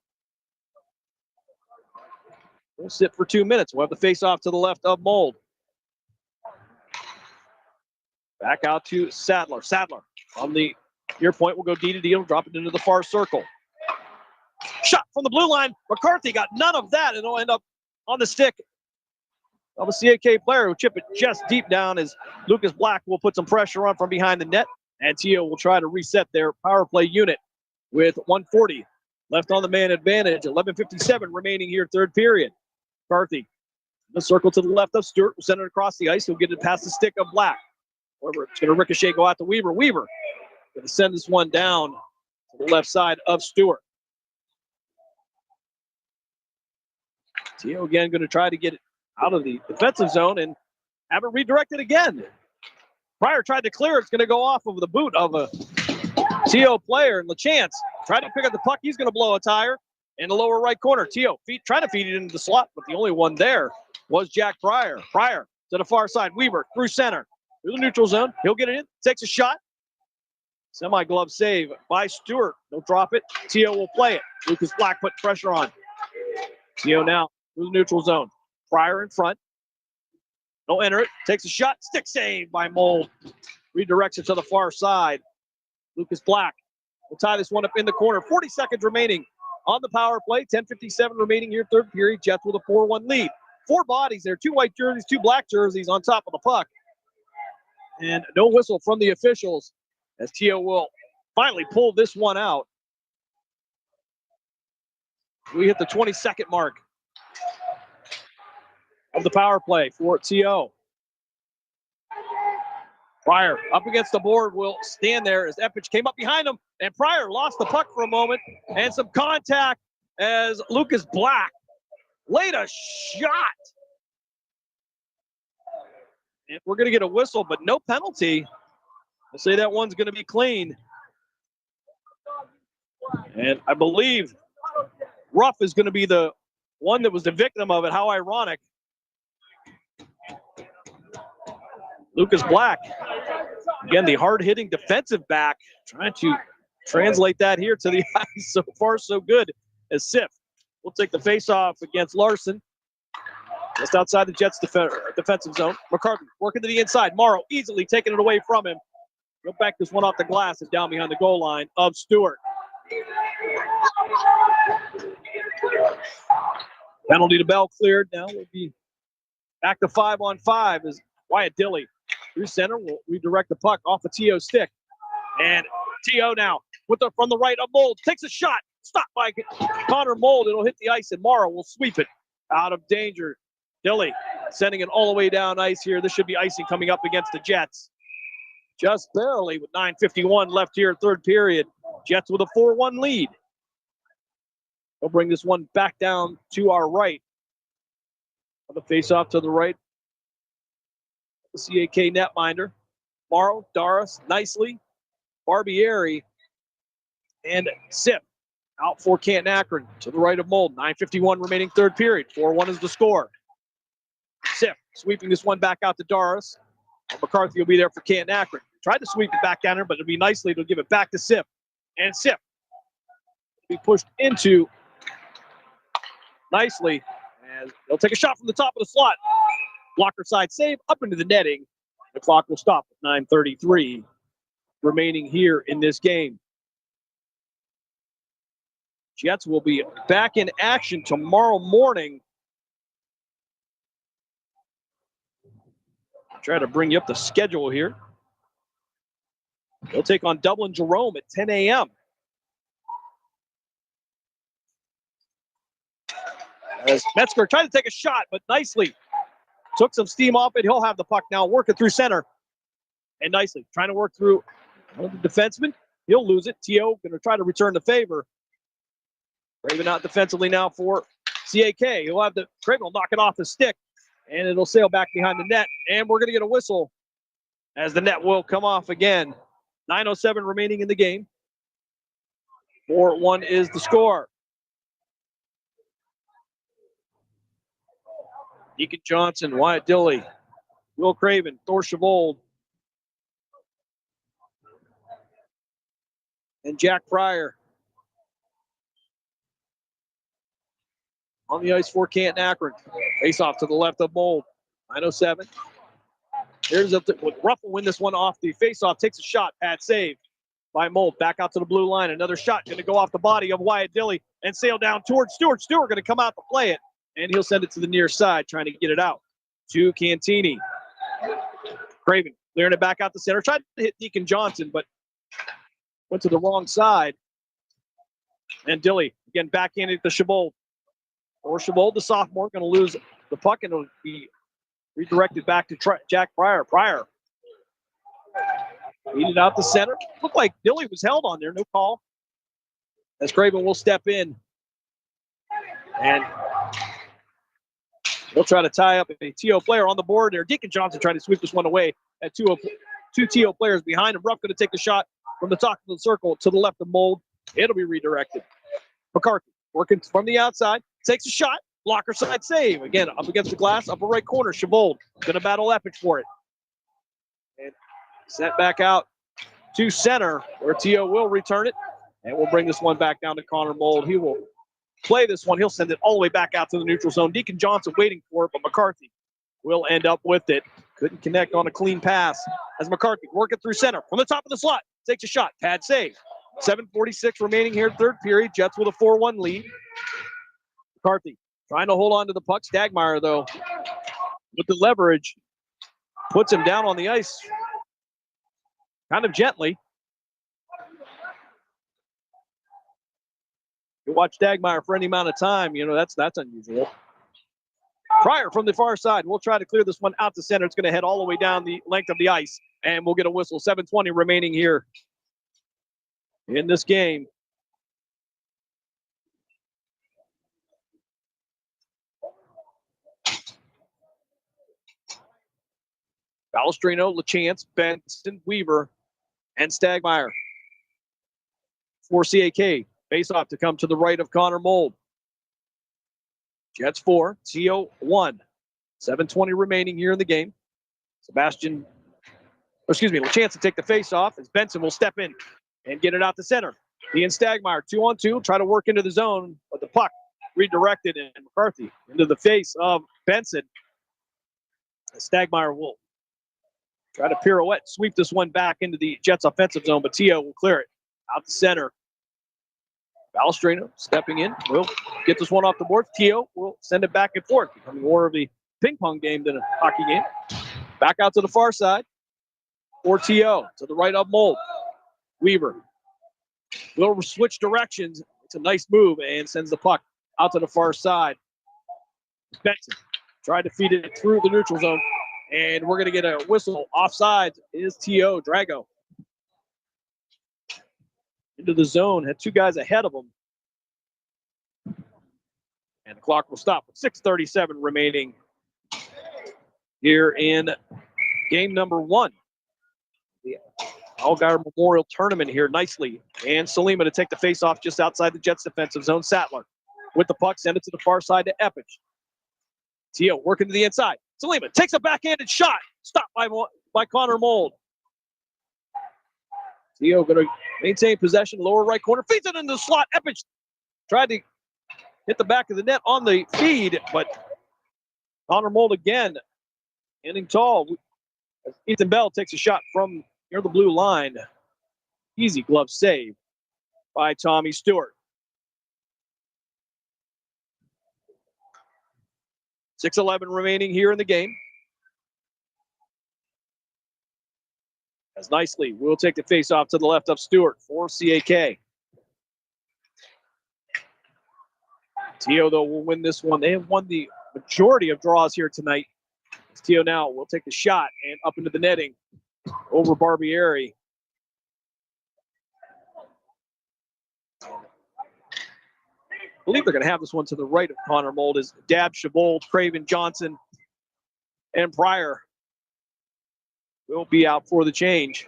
will sit for 2 minutes. We'll have the face-off to the left of Mold. Back out to Sadler. Sadler on the near point will go D to D. He'll drop it into the far circle. Shot from the blue line. McCarthy got none of that. It'll end up on the stick of a CAK player who chip it just deep down as Lucas Black will put some pressure on from behind the net. And Tio will try to reset their power play unit with 1:40 left on the man advantage. 11:57 remaining here, third period. McCarthy, the circle to the left of Stewart will send it across the ice. He'll get it past the stick of Black. However, it's going to ricochet, go out to Weaver. Weaver going to send this one down to the left side of Stewart. Tio again going to try to get it out of the defensive zone and have it redirected again. Pryor tried to clear it. It's going to go off of the boot of a Tio player. And LaChance tried to pick up the puck. He's going to blow a tire in the lower right corner. Tio trying to feed it into the slot, but the only one there was Jack Pryor. Pryor to the far side. Weaver through center. Through the neutral zone. He'll get it in. Takes a shot. Semi-glove save by Stewart. He'll drop it. Tio will play it. Lucas Black put pressure on. Tio now through the neutral zone. Pryor in front. He'll enter it. Takes a shot. Stick save by Mold. Redirects it to the far side. Lucas Black will tie this one up in the corner. 40 seconds remaining on the power play. 10:57 remaining here, third period. Jets with a 4-1 lead. 4 bodies there. 2 white jerseys, 2 black jerseys on top of the puck. And no whistle from the officials as Tio will finally pull this one out. We hit the 20-second mark of the power play for Tio. Pryor up against the board will stand there as Epich came up behind him, and Pryor lost the puck for a moment, and some contact as Lucas Black laid a shot. And we're going to get a whistle, but no penalty. I'll say that one's going to be clean. And I believe Ruff is going to be the one that was the victim of it. How ironic. Lucas Black, again, the hard-hitting defensive back, trying to translate that here to the ice. So far, so good as Sif will take the face-off against Larson. Just outside the Jets' defensive zone. McCarthy working to the inside. Morrow easily taking it away from him. He'll back this one off the glass and down behind the goal line of Stewart. Penalty to Bell cleared. Now we'll be back to 5-on-5 as Wyatt Dilley through center will redirect the puck off the T.O. stick. And T.O. now from the right of Mold. Takes a shot. Stopped by Connor Mold. It'll hit the ice and Morrow will sweep it out of danger. Dilly sending it all the way down ice here. This should be icing coming up against the Jets. Just barely with 9:51 left here, third period. Jets with a 4-1 lead. We'll bring this one back down to our right. On the face-off to the right. The CAK netminder. Morrow, Doris, Nicely, Barbieri, and Sip out for Canton-Akron to the right of Mold. 9:51 remaining third period. 4-1 is the score. Sip sweeping this one back out to Doris. McCarthy will be there for Canton-Akron. Tried to sweep it back down there, but it'll be Nicely to give it back to Sip. And Sip will be pushed into Nicely. And they'll take a shot from the top of the slot. Blocker side save up into the netting. The clock will stop with 9:33 remaining here in this game. Jets will be back in action tomorrow morning. Try to bring you up the schedule here. They'll take on Dublin Jerome at 10 a.m. As Metzger tried to take a shot, but Nicely took some steam off it. He'll have the puck now, working through center. And Nicely trying to work through the defenseman. He'll lose it. T.O. going to try to return the favor. Craven out defensively now for CAK. He'll have the Craven will knock it off the stick, and it'll sail back behind the net. And we're going to get a whistle as the net will come off again. 9:07 remaining in the game. 4-1 is the score. Deacon Johnson, Wyatt Dilly, Will Craven, Thor Chavold, and Jack Pryor. On the ice for Canton-Akron. Face off to the left of Mold. 9:07. Here's Ruff will win this one off the face-off. Takes a shot. Pad save by Mold. Back out to the blue line. Another shot going to go off the body of Wyatt Dilly and sail down towards Stewart. Stewart going to come out to play it. And he'll send it to the near side, trying to get it out to Cantini. Craven clearing it back out the center. Tried to hit Deacon Johnson, but went to the wrong side. And Dilly, again, backhanded to Chavold. Or Chavold, the sophomore, going to lose the puck, and it'll be redirected back to Jack Pryor. Pryor beat it out the center. Looked like Dilly was held on there. No call. As Craven will step in. And he'll try to tie up a TO player on the board there. Deacon Johnson trying to sweep this one away at two TO players behind him. Ruff going to take the shot from the top of the circle to the left of Mold. It'll be redirected. McCarthy working from the outside. Takes a shot. Blocker side save. Again, up against the glass. Upper right corner. Chavold going to battle Epic for it. And sent back out to center where T.O. will return it. And we'll bring this one back down to Connor Mold. He will play this one. He'll send it all the way back out to the neutral zone. Deacon Johnson waiting for it, but McCarthy will end up with it. Couldn't connect on a clean pass as McCarthy working through center from the top of the slot. Takes a shot. Pad save. 7:46 remaining here, third period. Jets with a 4-1 lead. McCarthy trying to hold on to the puck. Stagmeyer, though, with the leverage, puts him down on the ice kind of gently. You watch Stagmeyer for any amount of time, that's unusual. Pryor from the far side. We'll try to clear this one out to center. It's going to head all the way down the length of the ice, and we'll get a whistle. 7:20 remaining here in this game. Balestrino, LaChance, Benson, Weaver, and Stagmeyer for CAK. Face off to come to the right of Connor Mold. Jets 4, CO 1. 7:20 remaining here in the game. LaChance to take the face off as Benson will step in and get it out to center. He and Stagmeyer 2-on-2, try to work into the zone, but the puck redirected, and McCarthy into the face of Benson. Stagmeyer will try to pirouette, sweep this one back into the Jets offensive zone, but T.O. will clear it out the center. Balestrino stepping in. Will get this one off the board. T.O. will send it back and forth, becoming more of a ping pong game than a hockey game. Back out to the far side for T.O. to the right of Mold. Weaver will switch directions. It's a nice move and sends the puck out to the far side. Benson Tried to feed it through the neutral zone. And we're going to get a whistle. Offside is T.O. Drago. Into the zone. Had two guys ahead of him. And the clock will stop with 6:37 remaining here in game number 1. The Allgaier Memorial Tournament here nicely. And Salima to take the face-off just outside the Jets defensive zone. Sattler with the puck, send it to the far side to Epich. Tio working to the inside. Salima takes a backhanded shot. Stopped by Connor Mold. Tio going to maintain possession, lower right corner. Feeds it into the slot. Epich tried to hit the back of the net on the feed, but Connor Mold again ending tall. Ethan Bell takes a shot from near the blue line. Easy glove save by Tommy Stewart. 6:11 remaining here in the game. As nicely, we'll take the face-off to the left of Stewart for CAK. Tio, though, will win this one. They have won the majority of draws here tonight. Tio now will take the shot and up into the netting over Barbieri. I believe they're going to have this one to the right of Connor Mold is Dab, Shabold, Craven, Johnson, and Pryor will be out for the change.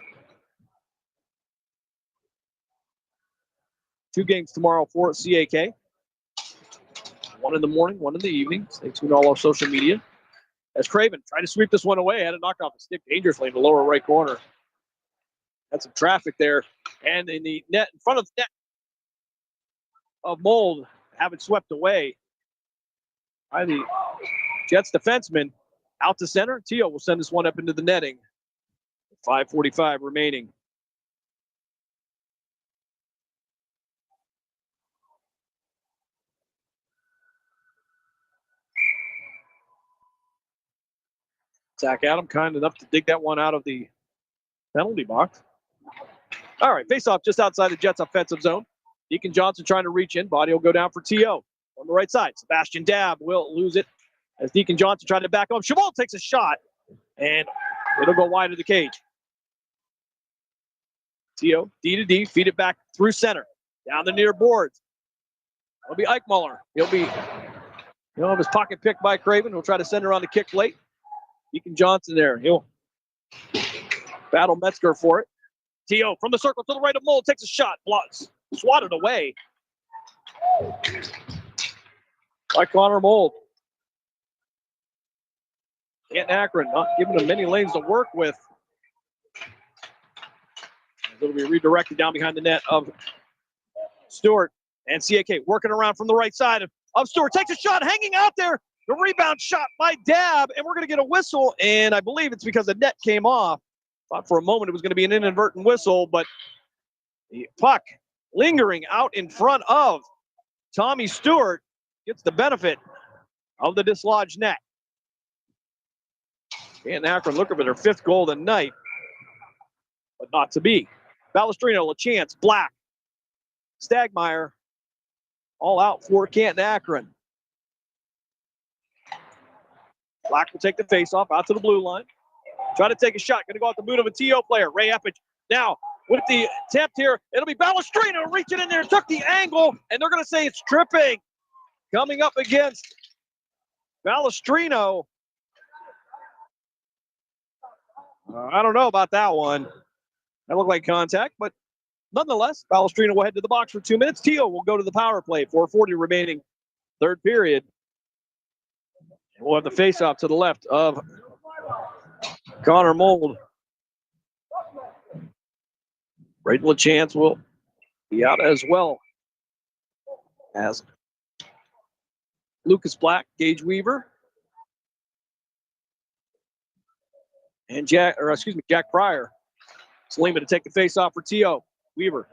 2 games tomorrow for CAK. 1 in the morning, 1 in the evening. Stay tuned to all our social media. As Craven tried to sweep this one away, had to knock off a stick dangerously in the lower right corner. Had some traffic there. And in the net, in front of the net of Mold, have it swept away by the Jets defenseman. Out to center. Tio will send this one up into the netting. 5:45 remaining. Zach Adam kind enough to dig that one out of the penalty box. All right, face-off just outside the Jets' offensive zone. Deacon Johnson trying to reach in. Body will go down for T.O. on the right side. Sebastian Dab will lose it as Deacon Johnson tried to back up. Chabot takes a shot, and it'll go wide of the cage. T.O. D to D, feed it back through center. Down the near boards. It'll be Eichmuller. He'll have his pocket picked by Craven. He'll try to send her on the kick late. Deacon Johnson there. He'll battle Metzger for it. T.O. from the circle to the right of Mold takes a shot. Blocks. Swatted away by Connor Mold. Canton-Akron not giving him many lanes to work with. It'll be redirected down behind the net of Stewart. And CAK working around from the right side of Stewart. Takes a shot, hanging out there. The rebound shot by Dab, and we're going to get a whistle, and I believe it's because the net came off. Thought for a moment it was going to be an inadvertent whistle, but the puck lingering out in front of Tommy Stewart gets the benefit of the dislodged net. Canton-Akron looking for their 5th goal of the night, but not to be. Balestrino, LaChance, Black, Stagmeyer, all out for Canton-Akron. Black will take the face-off out to the blue line. Try to take a shot. Going to go out the boot of a TO player. Ray Epich now with the attempt here. It'll be Balestrino reaching in there. Took the angle, and they're going to say it's tripping. Coming up against Balestrino. I don't know about that one. That looked like contact, but nonetheless, Balestrino will head to the box for 2 minutes. Tio will go to the power play. 4:40 remaining, 3rd period. And we'll have the face-off to the left of Connor Mold. Braden LaChance will be out as well as Lucas Black, Gage Weaver, and Jack Pryor. Salima to take the face-off for T.O. Weaver.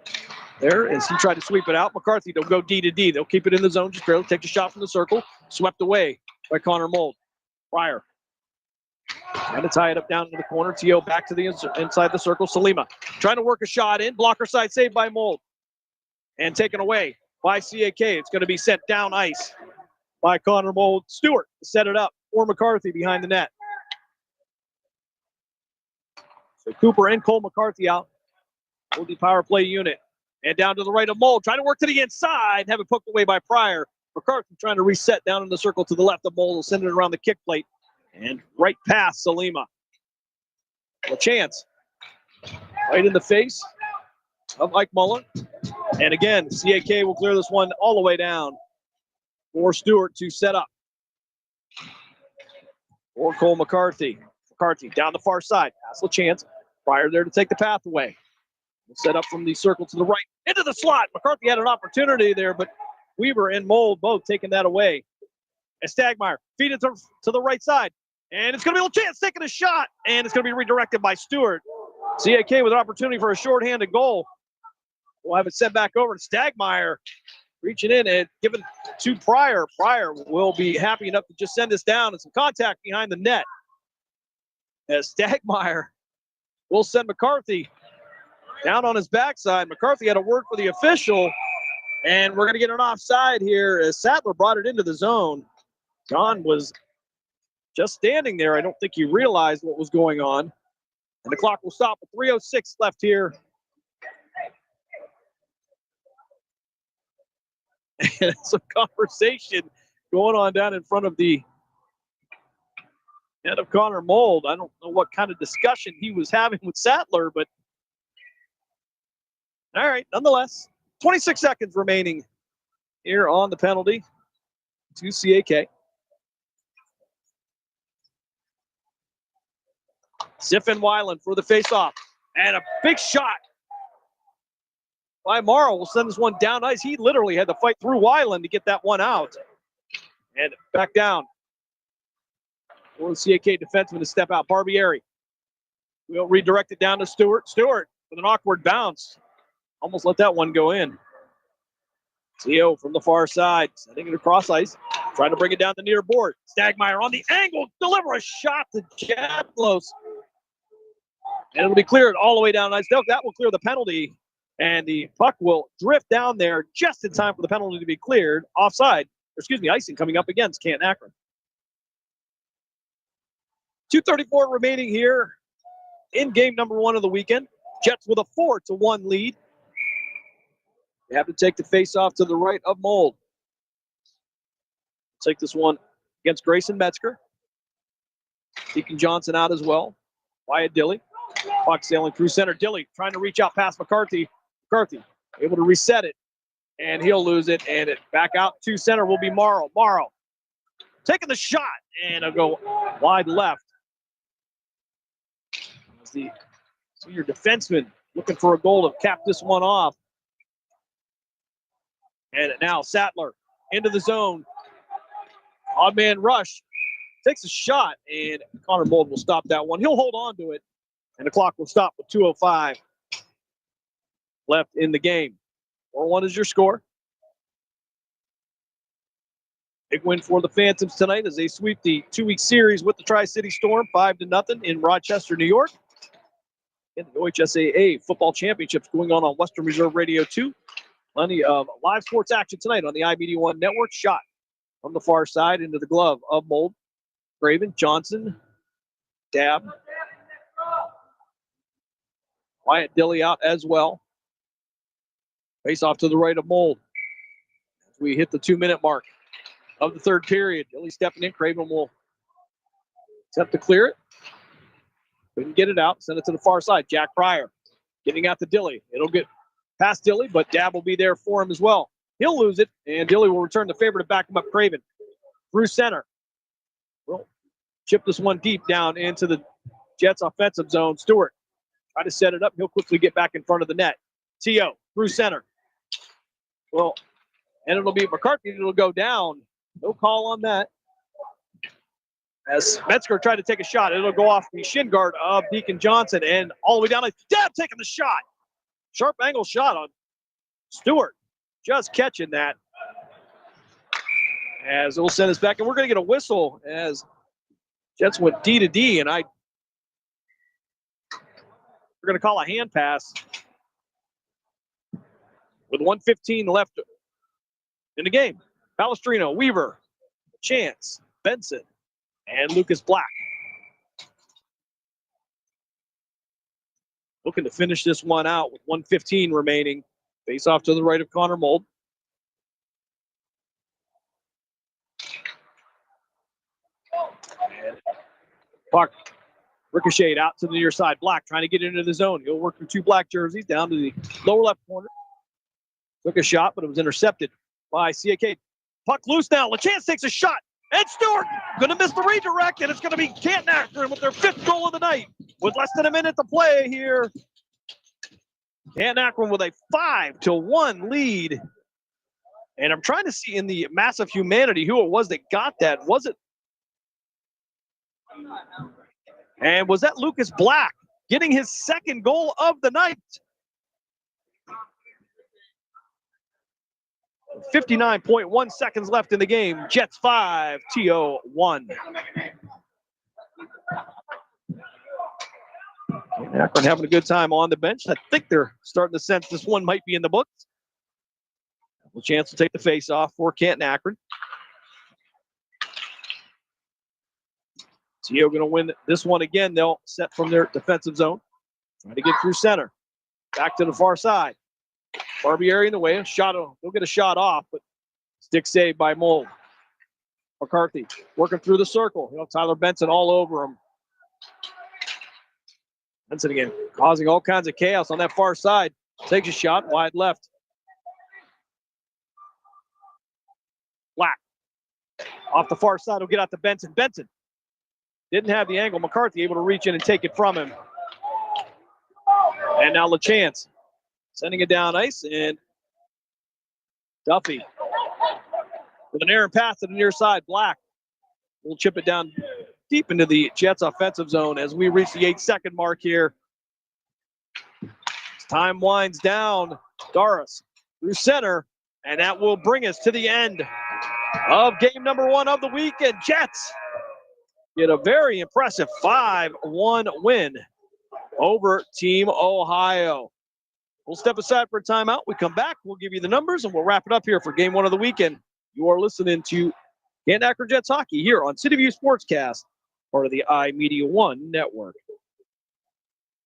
There as he tried to sweep it out. McCarthy, they'll go D to D. They'll keep it in the zone, just barely take a shot from the circle. Swept away by Connor Mold. Pryor. Trying to tie it up down in the corner. T.O. back to the inside the circle. Salima trying to work a shot in. Blocker side saved by Mold. And taken away by CAK. It's going to be sent down ice by Connor Mold. Stewart to set it up for McCarthy behind the net. So Cooper and Cole McCarthy out. Holding power play unit. And down to the right of Mold. Trying to work to the inside. Have it poked away by Pryor. McCarthy trying to reset down in the circle to the left of Mold. Will send it around the kick plate. And right past Salima. A chance. Right in the face of Ike Muller. And again, CAK will clear this one all the way down for Stewart to set up. Or Cole McCarthy. McCarthy down the far side. Pass a chance. Pryor there to take the path away. We'll set up from the circle to the right. Into the slot. McCarthy had an opportunity there, but Weaver and Mold both taking that away. And Stagmeyer feed it to the right side. And it's going to be a little chance taking a shot. And it's going to be redirected by Stewart. CAK with an opportunity for a shorthanded goal. We'll have it sent back over to Stagmeyer. Reaching in and giving it to Pryor. Pryor will be happy enough to just send this down and some contact behind the net. As Stagmeyer will send McCarthy down on his backside. McCarthy had a word for the official. And we're going to get an offside here as Sattler brought it into the zone. John was just standing there. I don't think he realized what was going on. And the clock will stop with 3:06 left here. And some conversation going on down in front of the head of Connor Mold. I don't know what kind of discussion he was having with Sattler, but all right, nonetheless, 26 seconds remaining here on the penalty to CAK. Ziff and Weiland for the faceoff. And a big shot by Morrow will send this one down ice. He literally had to fight through Weiland to get that one out. And back down. For the CAK defenseman to step out. Barbieri will redirect it down to Stewart. Stewart with an awkward bounce. Almost let that one go in. CO from the far side. Sending it across ice. Trying to bring it down the near board. Stagmeyer on the angle. Deliver a shot to Jatlos. And it'll be cleared all the way down ice. That will clear the penalty. And the puck will drift down there just in time for the penalty to be cleared. Offside. Icing coming up against Canton-Akron. 2:34 remaining here in game number 1 of the weekend. Jets with a 4-1 lead. They have to take the face-off to the right of Mold. Take this one against Grayson Metzger. Deacon Johnson out as well. Wyatt Dilly. Puck sailing through center. Dilly trying to reach out past McCarthy. McCarthy able to reset it. And he'll lose it. And it back out to center will be Morrow. Morrow taking the shot. And it'll go wide left. As the senior defenseman looking for a goal to cap this one off. And now Sattler into the zone. Odd man rush. Takes a shot. And Connor Mold will stop that one. He'll hold on to it. And the clock will stop with 2:05 left in the game. 4-1 is your score. Big win for the Phantoms tonight as they sweep the 2-week series with the Tri-City Storm 5-0 in Rochester, New York. And the OHSAA Football Championships going on Western Reserve Radio 2. Plenty of live sports action tonight on the iMedia One Network. Shot from the far side into the glove of Mold. Craven, Johnson, Dab. Wyatt Dilly out as well. Face off to the right of Mold. As we hit the 2-minute mark of the third period. Dilly stepping in. Craven will attempt to clear it. Couldn't get it out. Send it to the far side. Jack Pryor getting out to Dilly. It'll get past Dilly, but Dab will be there for him as well. He'll lose it, and Dilly will return the favor to back him up. Craven through center. We'll chip this one deep down into the Jets' offensive zone. Stewart try to set it up. He'll quickly get back in front of the net. T.O. through center. Well, and it'll be McCarthy. It'll go down. No call on that. As Metzger tried to take a shot, it'll go off the shin guard of Deacon Johnson and all the way down. Dab taking the shot. Sharp angle shot on Stewart. Just catching that. As it will send us back. And we're going to get a whistle as Jets went D to D. And we're going to call a hand pass with 1:15 left in the game. Palestrino, Weaver, Chance, Benson, and Lucas Black. Looking to finish this one out with 1:15 remaining. Face off to the right of Connor Mold. And puck ricocheted out to the near side. Black trying to get into the zone. He'll work through two black jerseys down to the lower left corner. Took a shot, but it was intercepted by CAK. Puck loose now. LaChance takes a shot. And Stewart going to miss the redirect, and it's going to be Canton-Akron with their 5th goal of the night. With less than a minute to play here, Canton-Akron with a 5-1 lead. And I'm trying to see in the massive humanity who it was that got that. Was it? And was that Lucas Black getting his 2nd goal of the night? 59.1 seconds left in the game. Jets 5, TO 1. Akron having a good time on the bench. I think they're starting to sense this one might be in the books. A chance to take the face off for Canton-Akron. TO going to win this one again. They'll set from their defensive zone. Trying to get through center. Back to the far side. Barbieri in the way. They'll get a shot off, but stick saved by Mold. McCarthy working through the circle. Tyler Benson all over him. Benson again, causing all kinds of chaos on that far side. Takes a shot wide left. Black. Off the far side, will get out to Benson. Benson didn't have the angle. McCarthy able to reach in and take it from him. And now LaChance sending it down ice, and Duffy with an errant pass to the near side. Black will chip it down deep into the Jets offensive zone as we reach the 8-second mark here. As time winds down, Doris through center, and that will bring us to the end of game number 1 of the week, and Jets get a very impressive 5-1 win over Team Ohio. We'll step aside for a timeout. We come back, we'll give you the numbers, and we'll wrap it up here for game 1 of the weekend. You are listening to Canton-Akron Jets hockey here on City View Sportscast, part of the iMedia One network.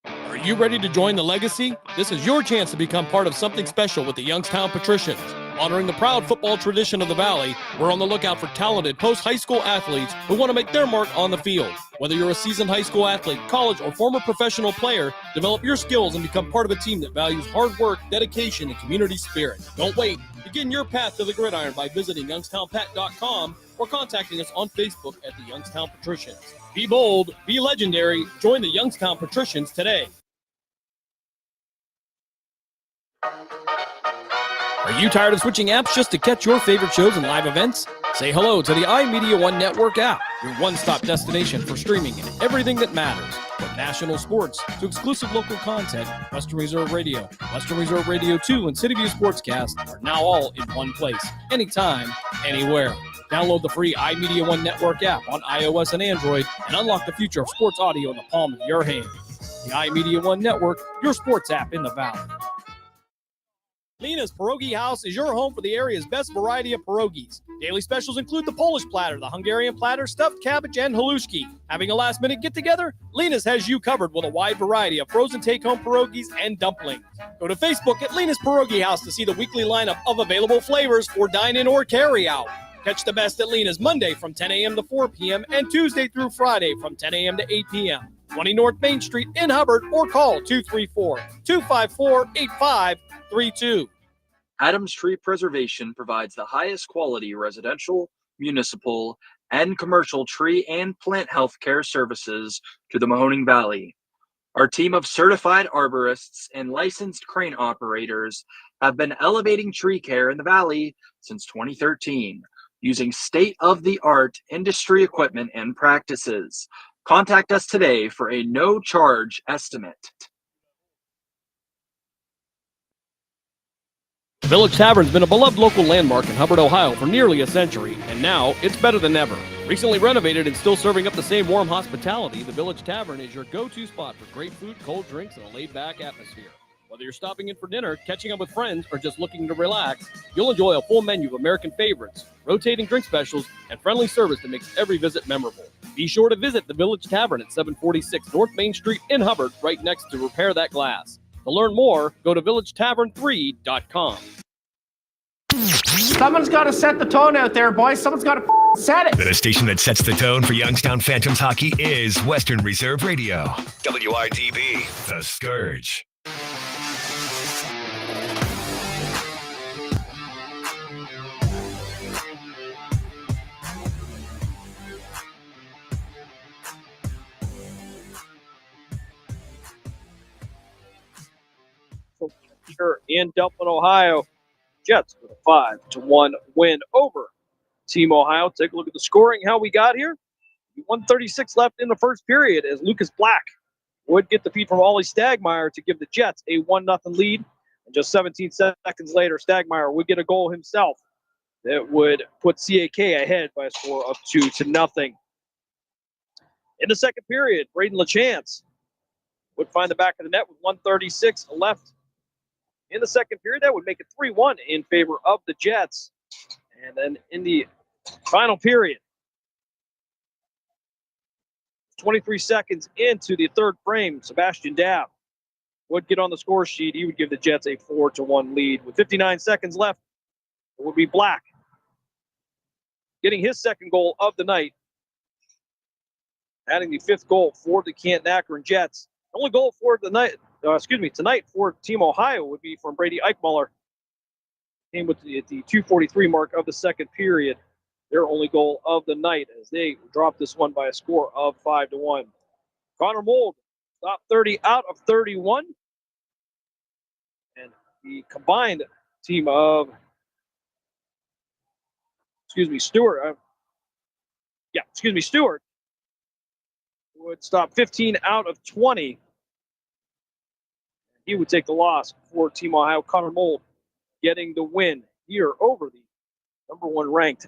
Are you ready to join the legacy? This is your chance to become part of something special with the Youngstown Patricians. Honoring the proud football tradition of the Valley, we're on the lookout for talented post-high school athletes who want to make their mark on the field. Whether you're a seasoned high school athlete, college, or former professional player, develop your skills and become part of a team that values hard work, dedication, and community spirit. Don't wait. Begin your path to the gridiron by visiting youngstownpat.com or contacting us on Facebook at the Youngstown Patricians. Be bold, be legendary. Join the Youngstown Patricians today. Are you tired of switching apps just to catch your favorite shows and live events? Say hello to the iMedia One Network app, your one-stop destination for streaming and everything that matters. From national sports to exclusive local content, Western Reserve Radio, Western Reserve Radio 2, and City View Sportscast are now all in one place, anytime, anywhere. Download the free iMedia One Network app on iOS and Android and unlock the future of sports audio in the palm of your hand. The iMedia One Network, your sports app in the Valley. Lena's Pierogi House is your home for the area's best variety of pierogies. Daily specials include the Polish platter, the Hungarian platter, stuffed cabbage, and halushki. Having a last-minute get-together? Lena's has you covered with a wide variety of frozen take-home pierogies and dumplings. Go to Facebook at Lena's Pierogi House to see the weekly lineup of available flavors for dine-in or carry-out. Catch the best at Lena's Monday from 10 a.m. to 4 p.m. and Tuesday through Friday from 10 a.m. to 8 p.m. 20 North Main Street in Hubbard, or call 234-254-8532. Adams Tree Preservation provides the highest quality residential, municipal, and commercial tree and plant health care services to the Mahoning Valley. Our team of certified arborists and licensed crane operators have been elevating tree care in the Valley since 2013, using state-of-the-art industry equipment and practices. Contact us today for a no-charge estimate. The Village Tavern's been a beloved local landmark in Hubbard, Ohio for nearly a century, and now it's better than ever. Recently renovated and still serving up the same warm hospitality, the Village Tavern is your go-to spot for great food, cold drinks, and a laid-back atmosphere. Whether you're stopping in for dinner, catching up with friends, or just looking to relax, you'll enjoy a full menu of American favorites, rotating drink specials, and friendly service that makes every visit memorable. Be sure to visit the Village Tavern at 746 North Main Street in Hubbard, right next to Repair That Glass. To learn more, go to villagetavern3.com. Someone's got to set the tone out there, boys. Someone's got to set it. The station that sets the tone for Youngstown Phantoms hockey is Western Reserve Radio. WRDB, The Scourge. Here in Dublin, Ohio, Jets with a 5-1 win over Team Ohio. Take a look at the scoring, how we got here. 1:36 left in the first period as Lucas Black would get the feed from Ollie Stagmeyer to give the Jets a 1-0 lead. And just 17 seconds later, Stagmeyer would get a goal himself that would put CAK ahead by a score of 2-0. In the second period, Braden LaChance would find the back of the net with 1:36 left in the second period. That would make it 3-1 in favor of the Jets. And then in the final period, 23 seconds into the third frame, Sebastian Dabb would get on the score sheet. He would give the Jets a 4-1 lead. With 59 seconds left, it would be Black getting his second goal of the night, adding the fifth goal for the Canton-Akron Jets. The only goal for the night, tonight for Team Ohio would be from Brady Eichmuller. Came with the 2:43 mark of the second period. Their only goal of the night as they dropped this one by a score of 5-1. Connor Mold stopped 30 out of 31. And the combined team of, Stewart would stop 15 out of 20. He would take the loss for Team Ohio. Connor Mold getting the win here over the number one ranked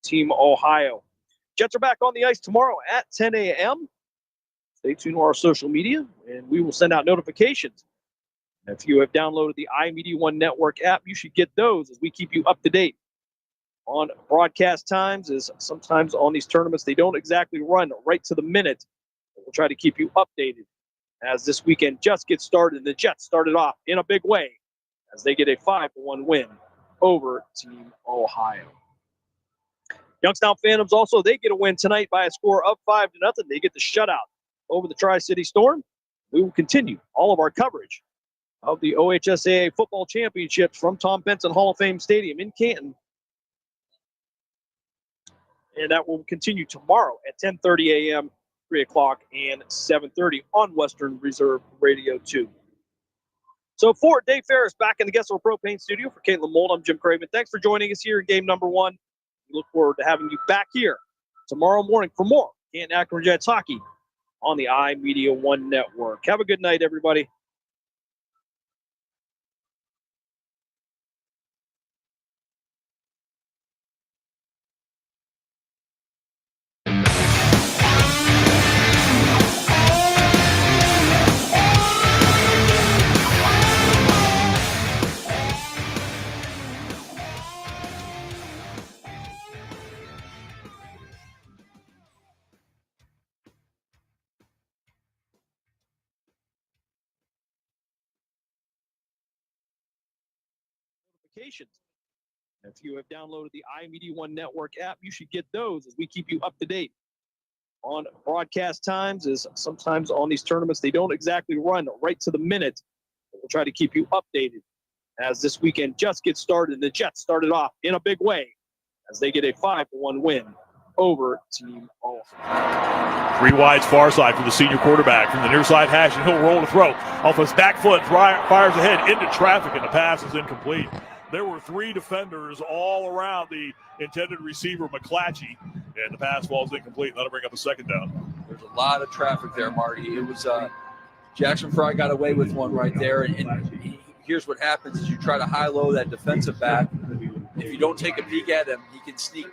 Team Ohio. Jets are back on the ice tomorrow at 10 a.m. Stay tuned to our social media, and we will send out notifications. And if you have downloaded the iMedia One Network app, you should get those as we keep you up to date on broadcast times. As sometimes on these tournaments, they don't exactly run right to the minute. We'll try to keep you updated as this weekend just gets started. The Jets started off in a big way as they get a 5-1 win over Team Ohio. Youngstown Phantoms also, they get a win tonight by a score of 5-0. They get the shutout over the Tri-City Storm. We will continue all of our coverage of the OHSAA Football Championships from Tom Benson Hall of Fame Stadium in Canton. And that will continue tomorrow at 10:30 a.m., 3 o'clock, and 7:30 on Western Reserve Radio 2. So for Dave Ferris back in the Gessler Propane Studio, for Caitlin Mold, I'm Jim Craven. Thanks for joining us here in game number one. We look forward to having you back here tomorrow morning for more Canton-Akron Jets hockey on the iMedia One Network. Have a good night, everybody. If you have downloaded the iMedia One Network app, you should get those as we keep you up to date on broadcast times. As sometimes on these tournaments, they don't exactly run right to the minute. We'll try to keep you updated as this weekend just gets started. The Jets started off in a big way as they get a 5-1 win over Team Ohio. Three wides far side for the senior quarterback from the near side hash, and he'll roll to throw. Off his back foot, fires ahead into traffic, and the pass is incomplete. There were three defenders all around the intended receiver, McClatchy, and the pass ball is incomplete. That'll bring up a second down. There's a lot of traffic there, Marty. It was Jackson Fry got away with one right there, and here's what happens is you try to high-low that defensive back. If you don't take a peek at him, he can sneak back.